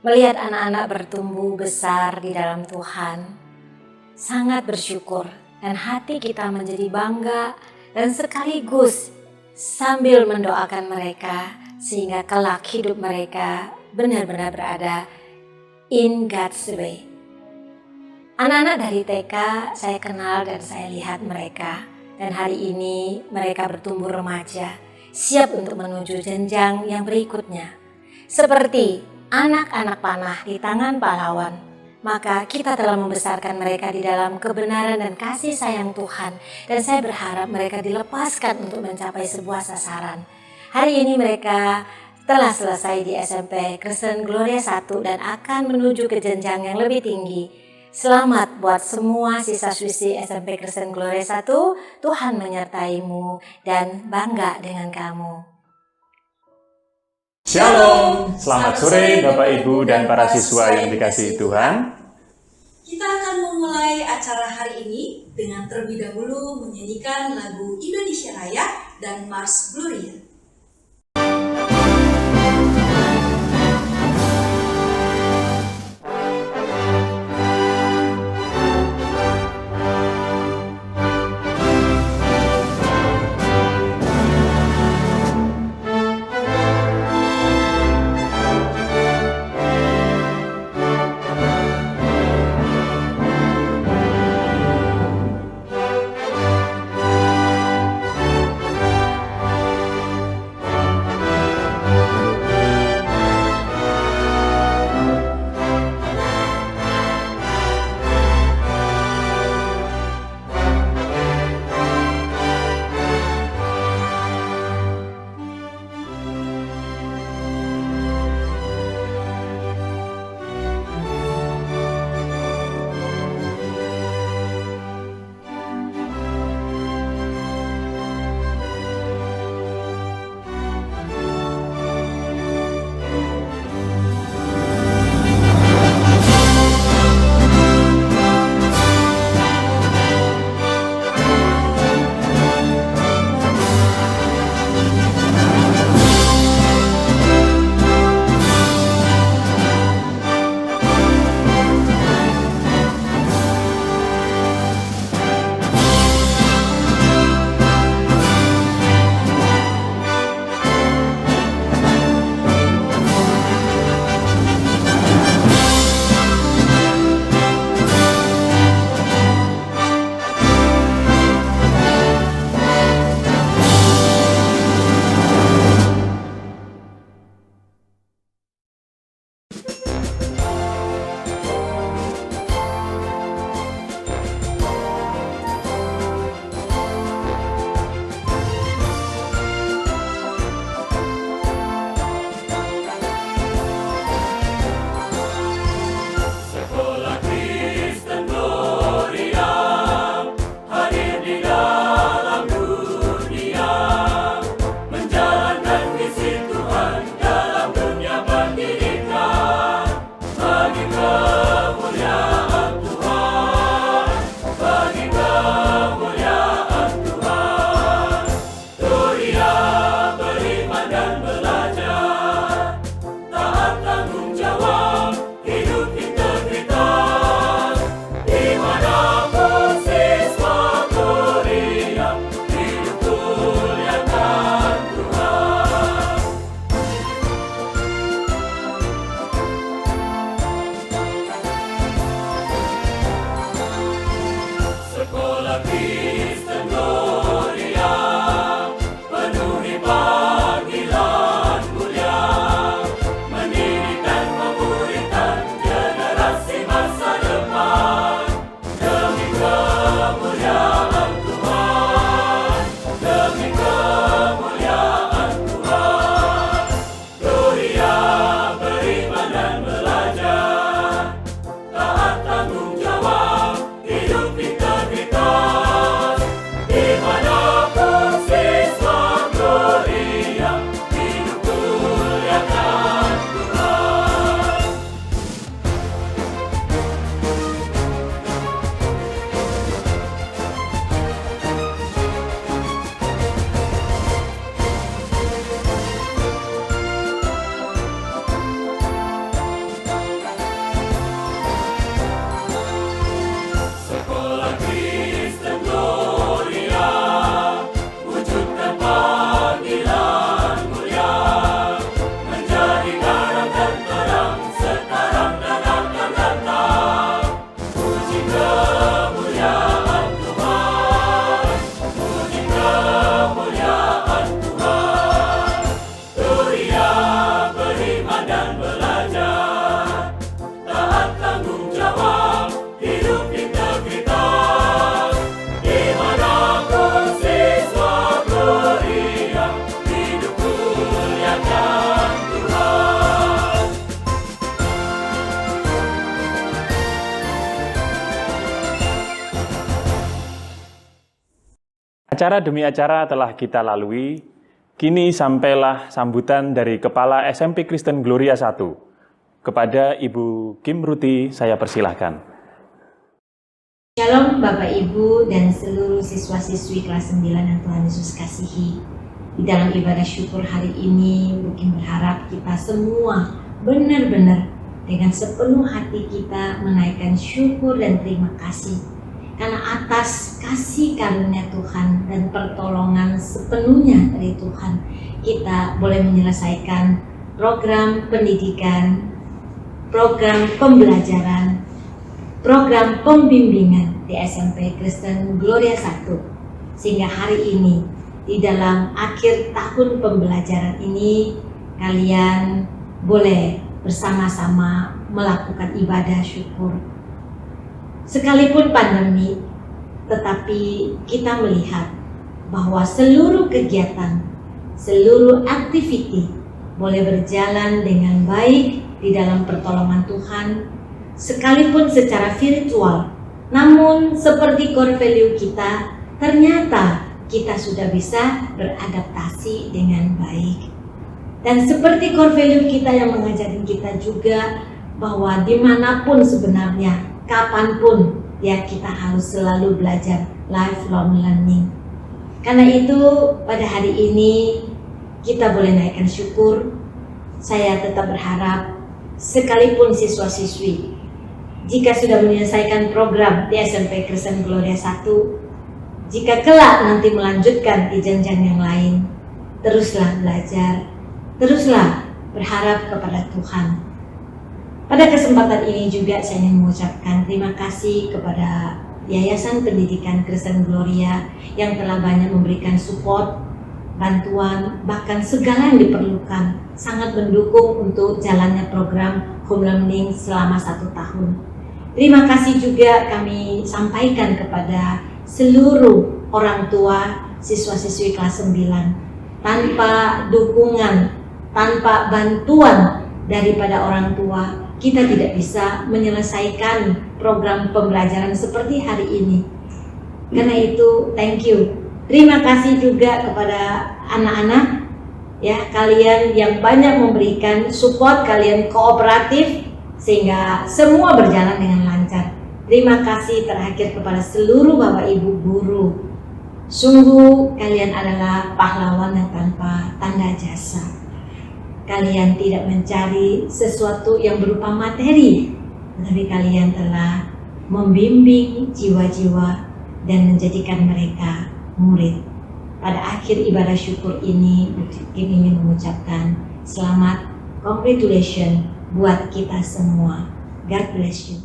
Melihat anak-anak bertumbuh besar di dalam Tuhan, sangat bersyukur dan hati kita menjadi bangga dan sekaligus sambil mendoakan mereka sehingga kelak hidup mereka benar-benar berada in God's way. Anak-anak dari TK saya kenal dan saya lihat mereka, dan hari ini mereka bertumbuh remaja, siap untuk menuju jenjang yang berikutnya. Seperti anak-anak panah di tangan pahlawan, maka kita telah membesarkan mereka di dalam kebenaran dan kasih sayang Tuhan, dan saya berharap mereka dilepaskan untuk mencapai sebuah sasaran. Hari ini mereka telah selesai di SMP Kristen Gloria 1 dan akan menuju ke jenjang yang lebih tinggi. Selamat buat semua siswa-siswi SMP Kristen Gloria 1, Tuhan menyertaimu dan bangga dengan kamu. Shalom, selamat sore Bapak Ibu dan para siswa yang dikasihi Tuhan. Kita akan memulai acara hari ini dengan terlebih dahulu menyanyikan lagu Indonesia Raya dan Mars Gloria. Acara demi acara telah kita lalui, kini sampailah sambutan dari Kepala SMP Kristen Gloria 1. Kepada Ibu Kim Ruti, saya persilahkan. Shalom Bapak Ibu dan seluruh siswa-siswi kelas 9 yang Tuhan Yesus kasihi. Di dalam ibadah syukur hari ini, mungkin berharap kita semua benar-benar dengan sepenuh hati kita menaikkan syukur dan terima kasih. Karena atas kasih karunia Tuhan dan pertolongan sepenuhnya dari Tuhan, kita boleh menyelesaikan program pendidikan, program pembelajaran, program pembimbingan di SMP Kristen Gloria 1. Sehingga hari ini, di dalam akhir tahun pembelajaran ini, kalian boleh bersama-sama melakukan ibadah syukur. Sekalipun pandemi, tetapi kita melihat bahwa seluruh kegiatan, seluruh aktiviti boleh berjalan dengan baik di dalam pertolongan Tuhan, sekalipun secara virtual. Namun seperti core value kita, ternyata kita sudah bisa beradaptasi dengan baik. Dan seperti core value kita yang mengajarin kita juga bahwa dimanapun sebenarnya, kapanpun ya kita harus selalu belajar lifelong learning. Karena itu pada hari ini kita boleh naikkan syukur. Saya tetap berharap sekalipun siswa-siswi jika sudah menyelesaikan program di SMP Kristen Gloria 1, jika kelak nanti melanjutkan di jenjang yang lain, teruslah belajar, teruslah berharap kepada Tuhan. Pada kesempatan ini juga saya ingin mengucapkan terima kasih kepada Yayasan Pendidikan Kristen Gloria yang telah banyak memberikan support, bantuan, bahkan segala yang diperlukan, sangat mendukung untuk jalannya program home learning selama 1 tahun. Terima kasih juga kami sampaikan kepada seluruh orang tua siswa-siswi kelas 9. Tanpa dukungan, tanpa bantuan daripada orang tua, kita tidak bisa menyelesaikan program pembelajaran seperti hari ini. Karena itu, thank you. Terima kasih juga kepada anak-anak, ya, kalian yang banyak memberikan support, kalian kooperatif, sehingga semua berjalan dengan lancar. Terima kasih terakhir kepada seluruh Bapak Ibu guru. Sungguh kalian adalah pahlawan yang tanpa tanda jasa. Kalian tidak mencari sesuatu yang berupa materi, tetapi kalian telah membimbing jiwa-jiwa dan menjadikan mereka murid. Pada akhir ibadah syukur ini, Kim ingin mengucapkan selamat, congratulations buat kita semua. God bless you.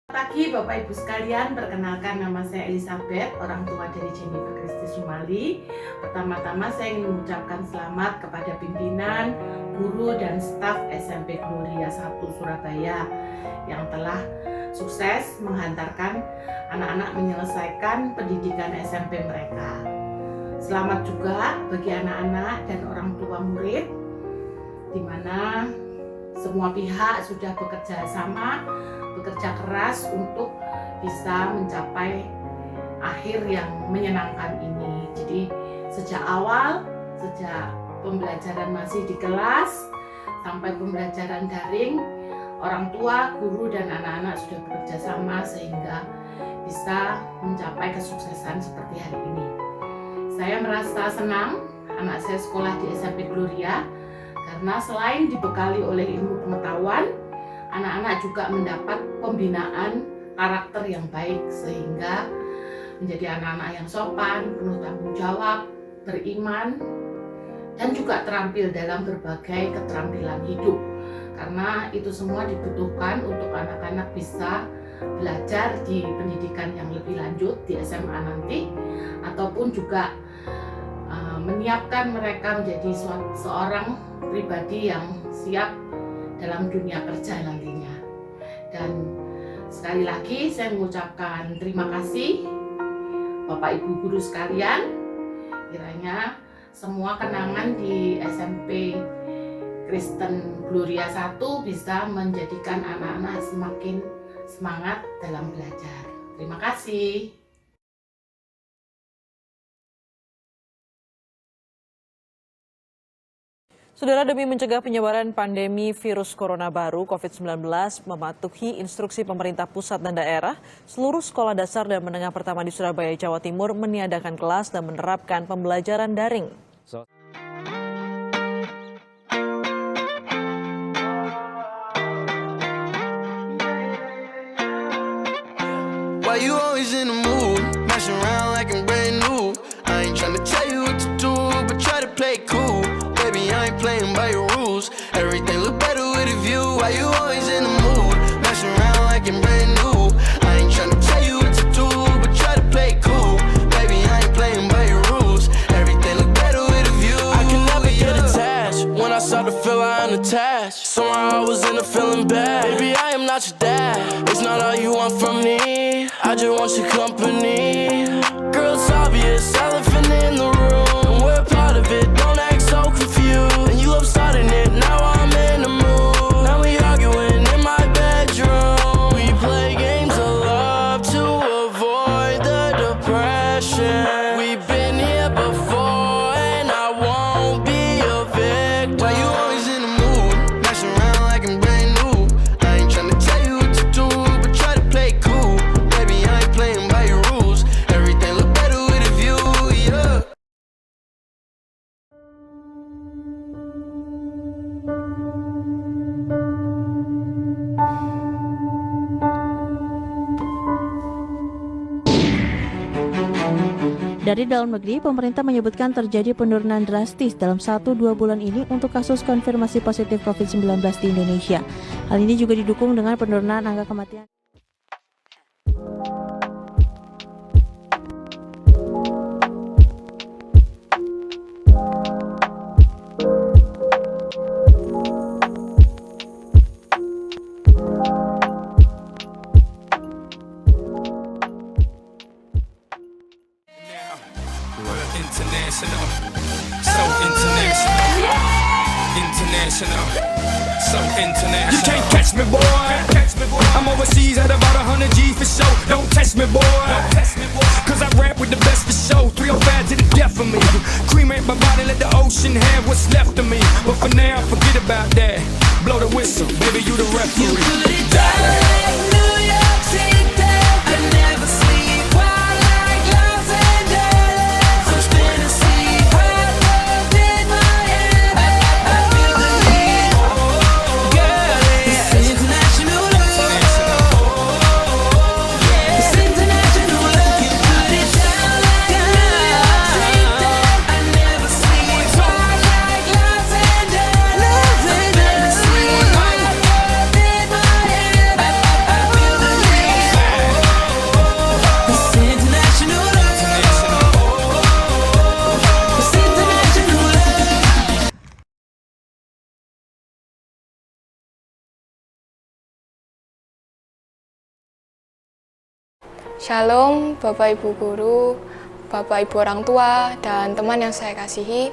Pagi Bapak Ibu sekalian, perkenalkan nama saya Elizabeth, orang tua dari Jennifer Kristi Sumali. Pertama-tama saya ingin mengucapkan selamat kepada pimpinan, guru dan staf SMP Gloria 1 Surabaya yang telah sukses menghantarkan anak-anak menyelesaikan pendidikan SMP mereka. Selamat juga bagi anak-anak dan orang tua murid, di mana semua pihak sudah bekerja sama, bekerja keras untuk bisa mencapai akhir yang menyenangkan ini. Jadi sejak awal, sejak pembelajaran masih di kelas sampai pembelajaran daring, orang tua, guru dan anak-anak sudah bekerja sama sehingga bisa mencapai kesuksesan seperti hari ini. Saya merasa senang anak saya sekolah di SMP Gloria karena selain dibekali oleh ilmu pengetahuan, anak-anak juga mendapat pembinaan karakter yang baik sehingga menjadi anak-anak yang sopan, penuh tanggung jawab, beriman, dan juga terampil dalam berbagai keterampilan hidup. Karena itu semua dibutuhkan untuk anak-anak bisa belajar di pendidikan yang lebih lanjut di SMA nanti, ataupun juga menyiapkan mereka menjadi seorang pribadi yang siap dalam dunia kerja nantinya. Dan sekali lagi saya mengucapkan terima kasih Bapak Ibu guru sekalian. Kiranya semua kenangan di SMP Kristen Gloria 1 bisa menjadikan anak-anak semakin semangat dalam belajar. Terima kasih. Saudara, demi mencegah penyebaran pandemi virus corona baru COVID-19, mematuhi instruksi pemerintah pusat dan daerah, seluruh sekolah dasar dan menengah pertama di Surabaya, Jawa Timur meniadakan kelas dan menerapkan pembelajaran daring. Why you always in the mood, messing around like I'm brand new? I ain't tryna tell you what to do, but try to play cool. Baby, I ain't playing by your rules. Everything look better with a view. Why you always in the mood, messing around like I'm brand new? I ain't tryna tell you what to do, but try to play cool. Baby, I ain't playing by your rules. Everything look better with a view. I can never get attached. When I start to feel I'm unattached, somehow I was in a feeling bad. Baby, I am not your dad. It's not all you want from me. I just want your company. Girl, it's obvious, elephant in the room. We're part of it, don't act so confused. And you love starting it, now I'm in the mood. Now we arguing in my bedroom. We play games of love to avoid the depression. We've been here before and I won't be a victim. Why you always in the mood, messing around like I'm brand new? I ain't tryna tell you what to do, but try to play cool. Baby, I ain't playing by your rules. Everything look better with a view, yeah. Dari dalam negeri, pemerintah menyebutkan terjadi penurunan drastis dalam 1-2 bulan ini untuk kasus konfirmasi positif COVID-19 di Indonesia. Hal ini juga didukung dengan penurunan angka kematian. International, so international, international, so international. You can't catch me, boy. I'm overseas at about 100 G for show. Don't test me, boy. Cause I rap with the best for show. 305 to the death of me. Cremate my body, let the ocean have what's left of me. But for now, forget about that. Blow the whistle, baby, you the referee. You put it down like New York City. I never sleep. Wild like Los Angeles. I'm spinning sleep. Hot love in my head. I feel the heat. Girl, it's international love. It's international love. You put it down like New York City. I never sleep. Wild like Los Angeles. I'm spinning sleep. Hot love in my head. I feel the heat. It's international love. It's international love. Shalom Bapak Ibu Guru, Bapak Ibu orang tua, dan teman yang saya kasihi.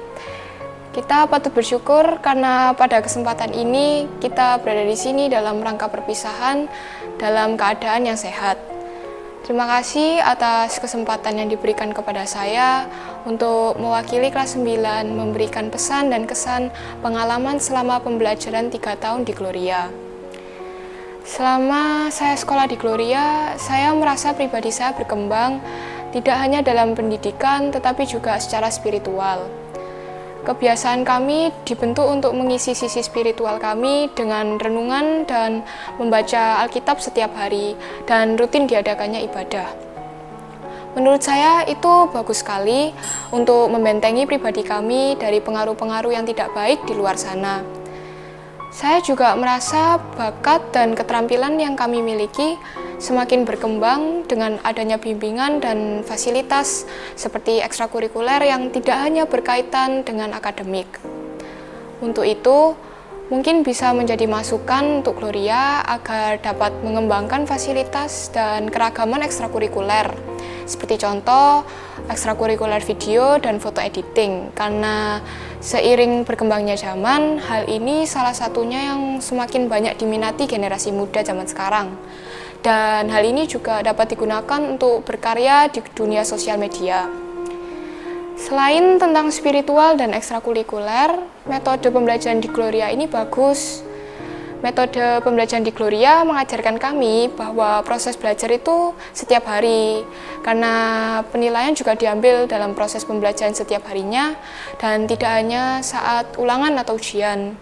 Kita patut bersyukur karena pada kesempatan ini kita berada di sini dalam rangka perpisahan dalam keadaan yang sehat. Terima kasih atas kesempatan yang diberikan kepada saya untuk mewakili kelas 9 memberikan pesan dan kesan pengalaman selama pembelajaran 3 tahun di Gloria. Selama saya sekolah di Gloria, saya merasa pribadi saya berkembang tidak hanya dalam pendidikan tetapi juga secara spiritual. Kebiasaan kami dibentuk untuk mengisi sisi spiritual kami dengan renungan dan membaca Alkitab setiap hari dan rutin diadakannya ibadah. Menurut saya itu bagus sekali untuk membentengi pribadi kami dari pengaruh-pengaruh yang tidak baik di luar sana. Saya juga merasa bakat dan keterampilan yang kami miliki semakin berkembang dengan adanya bimbingan dan fasilitas seperti ekstrakurikuler yang tidak hanya berkaitan dengan akademik. Untuk itu, mungkin bisa menjadi masukan untuk Gloria agar dapat mengembangkan fasilitas dan keragaman ekstrakurikuler. Seperti contoh, ekstrakurikuler video dan foto editing, karena Seiring berkembangnya zaman, hal ini salah satunya yang semakin banyak diminati generasi muda zaman sekarang. Dan hal ini juga dapat digunakan untuk berkarya di dunia sosial media. Selain tentang spiritual dan ekstrakurikuler, metode pembelajaran di Gloria ini bagus. Metode pembelajaran di Gloria mengajarkan kami bahwa proses belajar itu setiap hari, karena penilaian juga diambil dalam proses pembelajaran setiap harinya dan tidak hanya saat ulangan atau ujian.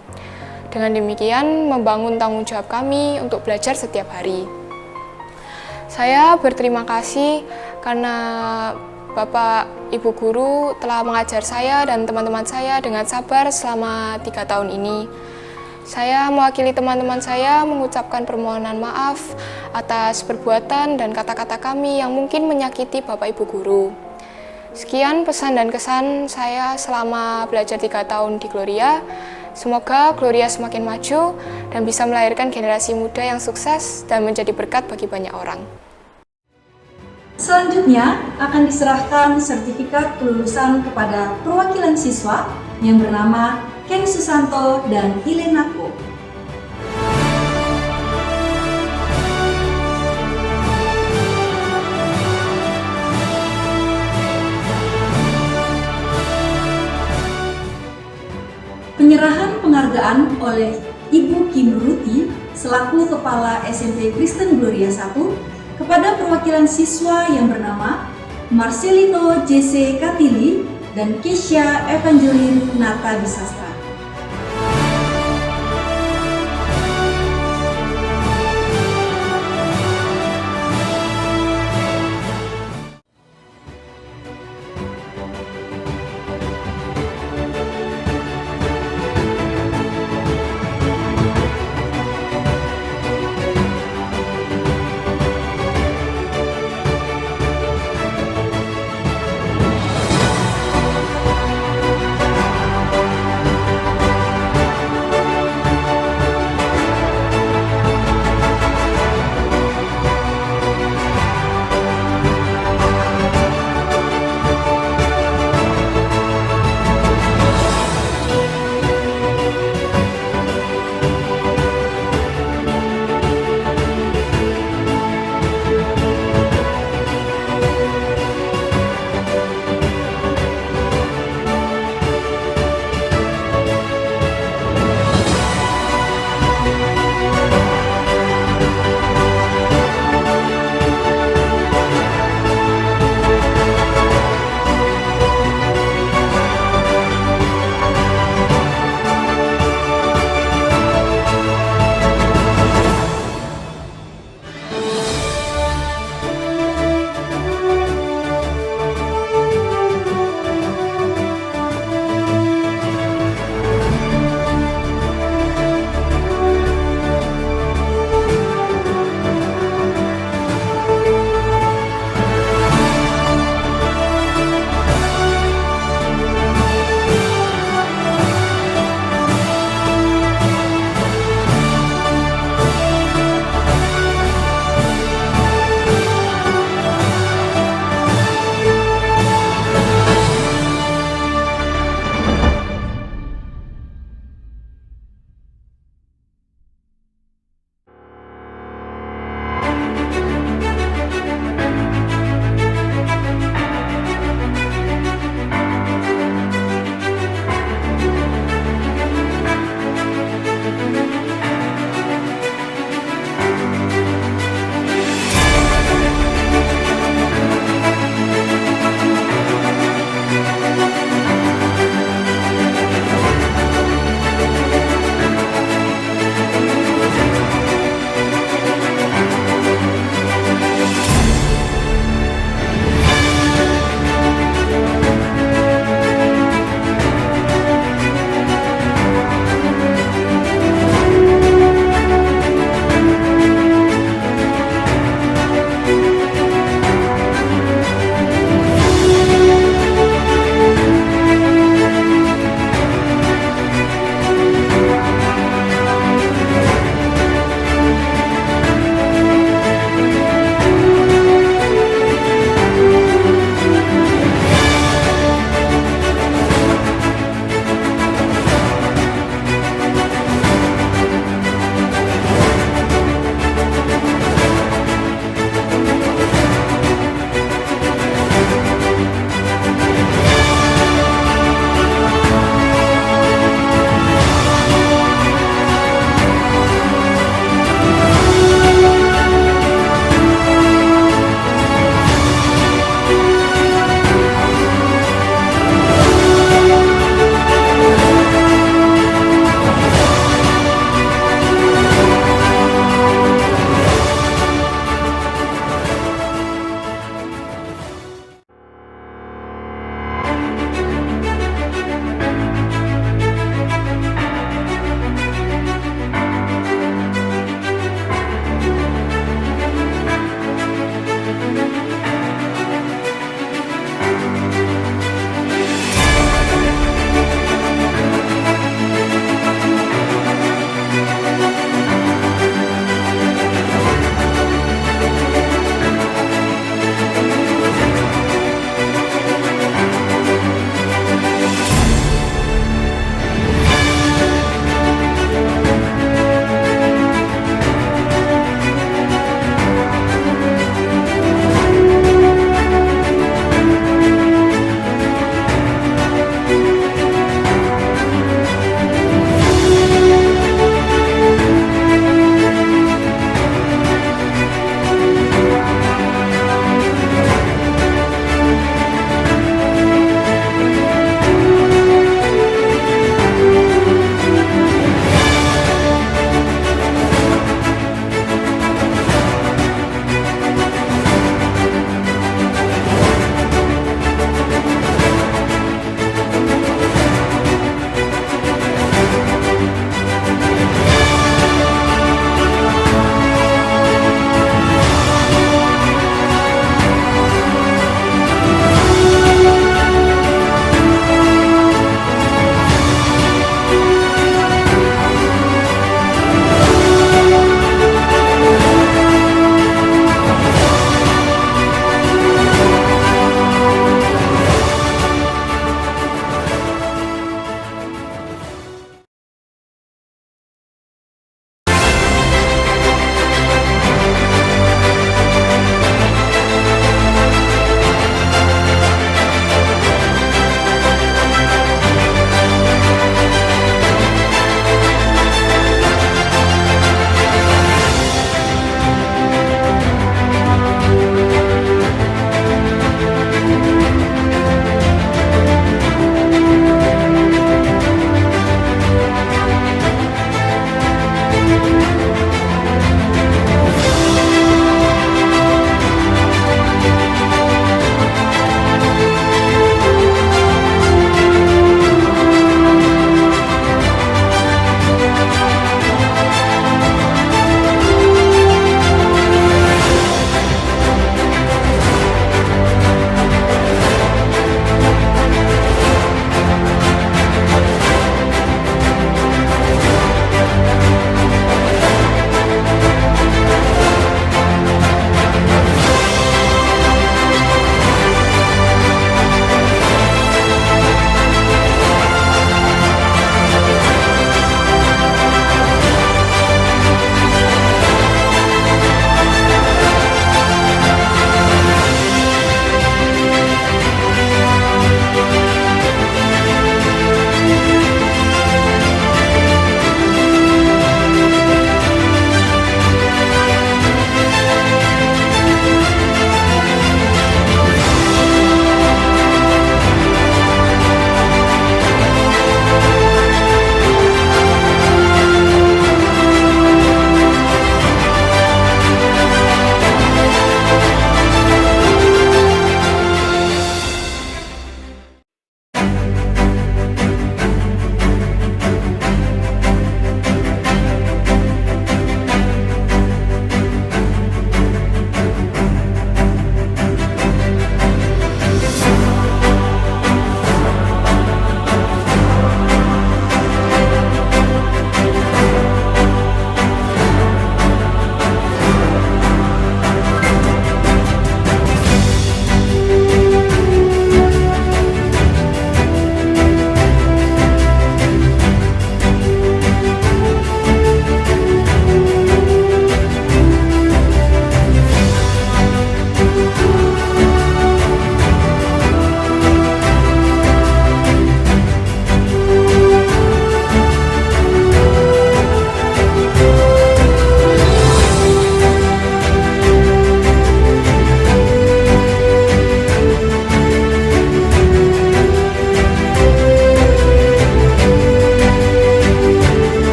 Dengan demikian, membangun tanggung jawab kami untuk belajar setiap hari. Saya berterima kasih karena Bapak Ibu Guru telah mengajar saya dan teman-teman saya dengan sabar selama 3 tahun ini. Saya mewakili teman-teman saya mengucapkan permohonan maaf atas perbuatan dan kata-kata kami yang mungkin menyakiti Bapak Ibu Guru. Sekian pesan dan kesan saya selama belajar 3 tahun di Gloria. Semoga Gloria semakin maju dan bisa melahirkan generasi muda yang sukses dan menjadi berkat bagi banyak orang. Selanjutnya akan diserahkan sertifikat kelulusan kepada perwakilan siswa yang bernama Ken Susanto dan Hilena Ko. Penyerahan penghargaan oleh Ibu Kim Ruti selaku Kepala SMP Kristen Gloria 1 kepada perwakilan siswa yang bernama Marcelino J.C. Katili dan Keisha Evangeline Nata Bisastra.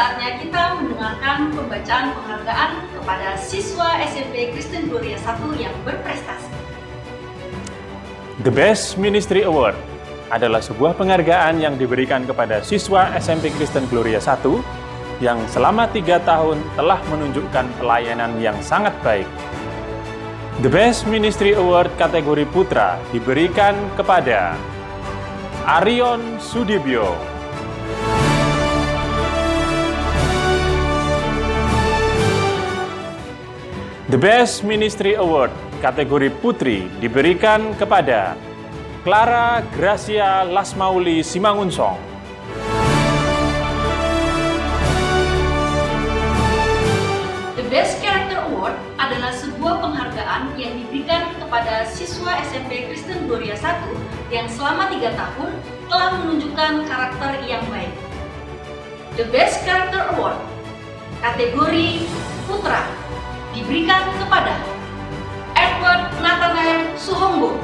saatnya kita mendengarkan pembacaan penghargaan kepada siswa SMP Kristen Gloria 1 yang berprestasi. The Best Ministry Award adalah sebuah penghargaan yang diberikan kepada siswa SMP Kristen Gloria 1 yang selama 3 tahun telah menunjukkan pelayanan yang sangat baik. The Best Ministry Award kategori putra diberikan kepada Arion Sudibyo. The Best Ministry Award kategori putri diberikan kepada Clara Gracia Lasmauli Simangunsong. The Best Character Award adalah sebuah penghargaan yang diberikan kepada siswa SMP Kristen Gloria 1 yang selama 3 tahun telah menunjukkan karakter yang baik. The Best Character Award kategori putra diberikan kepada Edward Nathanael Suhongbo.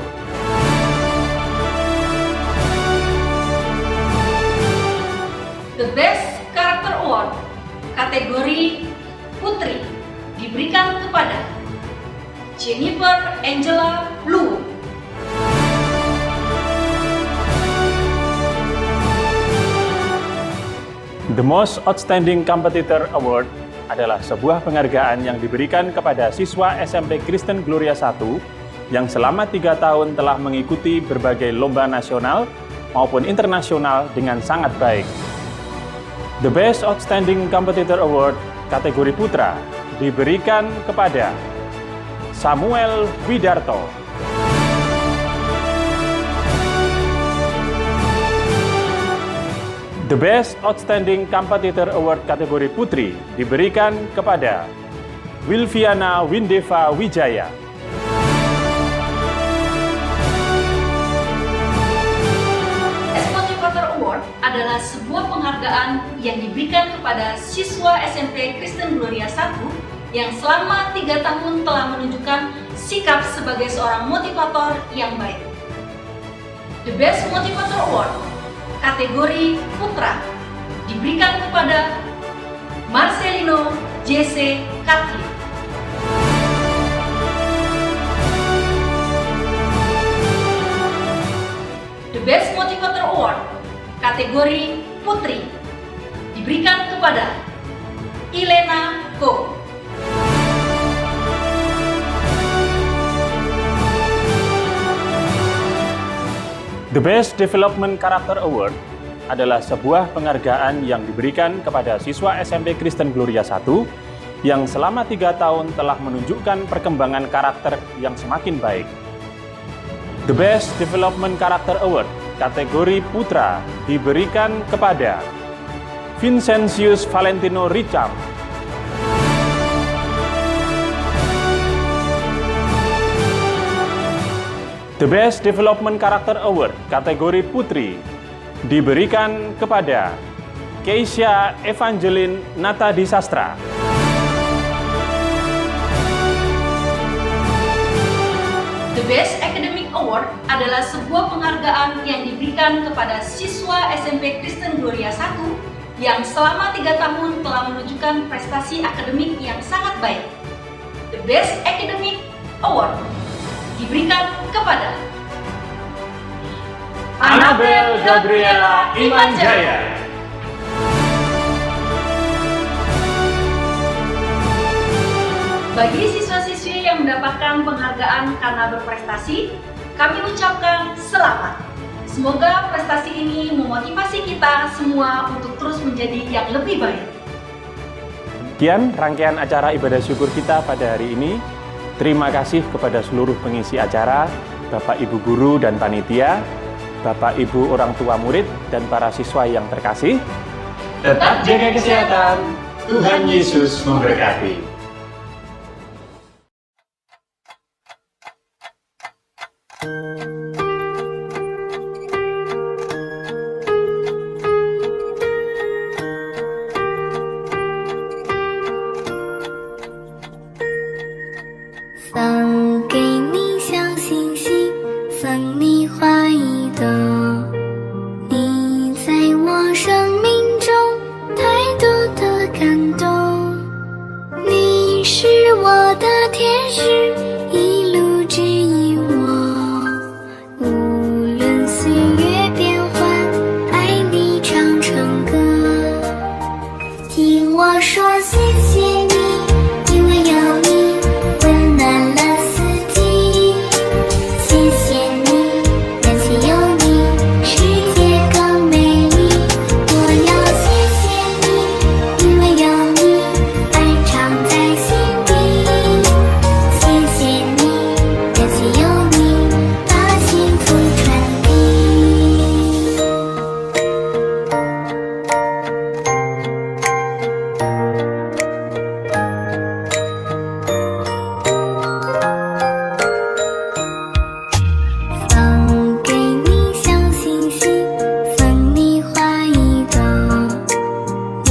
The Best Character Award kategori putri diberikan kepada Jennifer Angela Luwu. The Most Outstanding Competitor Award adalah sebuah penghargaan yang diberikan kepada siswa SMP Kristen Gloria 1 yang selama 3 tahun telah mengikuti berbagai lomba nasional maupun internasional dengan sangat baik. The Best Outstanding Competitor Award kategori putra diberikan kepada Samuel Widarto. The Best Outstanding Competitor Award kategori putri diberikan kepada Wilviana Windeva Wijaya. Best Motivator Award adalah sebuah penghargaan yang diberikan kepada siswa SMP Kristen Gloria 1 yang selama 3 tahun telah menunjukkan sikap sebagai seorang motivator yang baik. The Best Motivator Award kategori putra diberikan kepada Marcelino J.C. Katli. The Best Motivator Award kategori putri diberikan kepada Ilena Go. The Best Development Character Award adalah sebuah penghargaan yang diberikan kepada siswa SMP Kristen Gloria 1 yang selama 3 tahun telah menunjukkan perkembangan karakter yang semakin baik. The Best Development Character Award kategori putra diberikan kepada Vincentius Valentino Richam. The Best Development Character Award kategori putri diberikan kepada Keisha Evangeline Natadisastra. The Best Academic Award adalah sebuah penghargaan yang diberikan kepada siswa SMP Kristen Gloria 1 yang selama 3 tahun telah menunjukkan prestasi akademik yang sangat baik. The Best Academic Award diberikan kepada Anabel Gabriela Imanjaya. Bagi siswa-siswi yang mendapatkan penghargaan karena berprestasi, kami ucapkan selamat. Semoga prestasi ini memotivasi kita semua untuk terus menjadi yang lebih baik. Sekian rangkaian acara ibadah syukur kita pada hari ini. Terima kasih kepada seluruh pengisi acara, Bapak Ibu Guru dan Panitia, Bapak Ibu orang tua murid, dan para siswa yang terkasih. Tetap jaga kesehatan, Tuhan Yesus memberkati.你在我生命中太多的使，一路指引我。无论岁月变幻，爱你唱成歌。听我说谢谢你，因为有你温暖了四季。谢谢你，感谢有你，世界更美丽。我要谢谢你，因为有你，爱常在心底。谢谢你，感谢有你，把幸福传递。送给你小星星，送你花一朵。你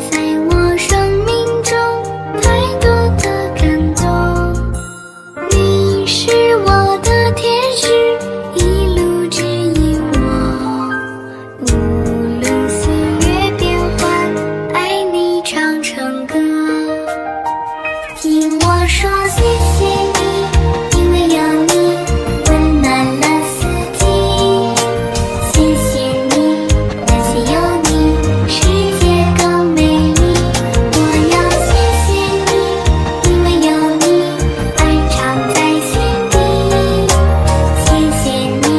在我生命中太多的感动，你是我的天使，一路指引我。无论岁月变幻，爱你唱成歌。听我说谢谢你，因为有你温暖了四季。谢谢你，感谢有你，世界更美丽。我要谢谢你，因为有你，爱常在心底。谢谢你，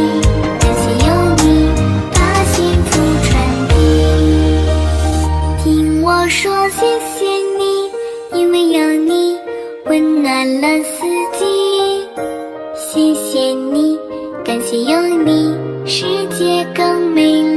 感谢有你，把幸福传递。听我说谢谢你，因为有你温暖了四季。谢谢你，感谢有你，世界更美丽。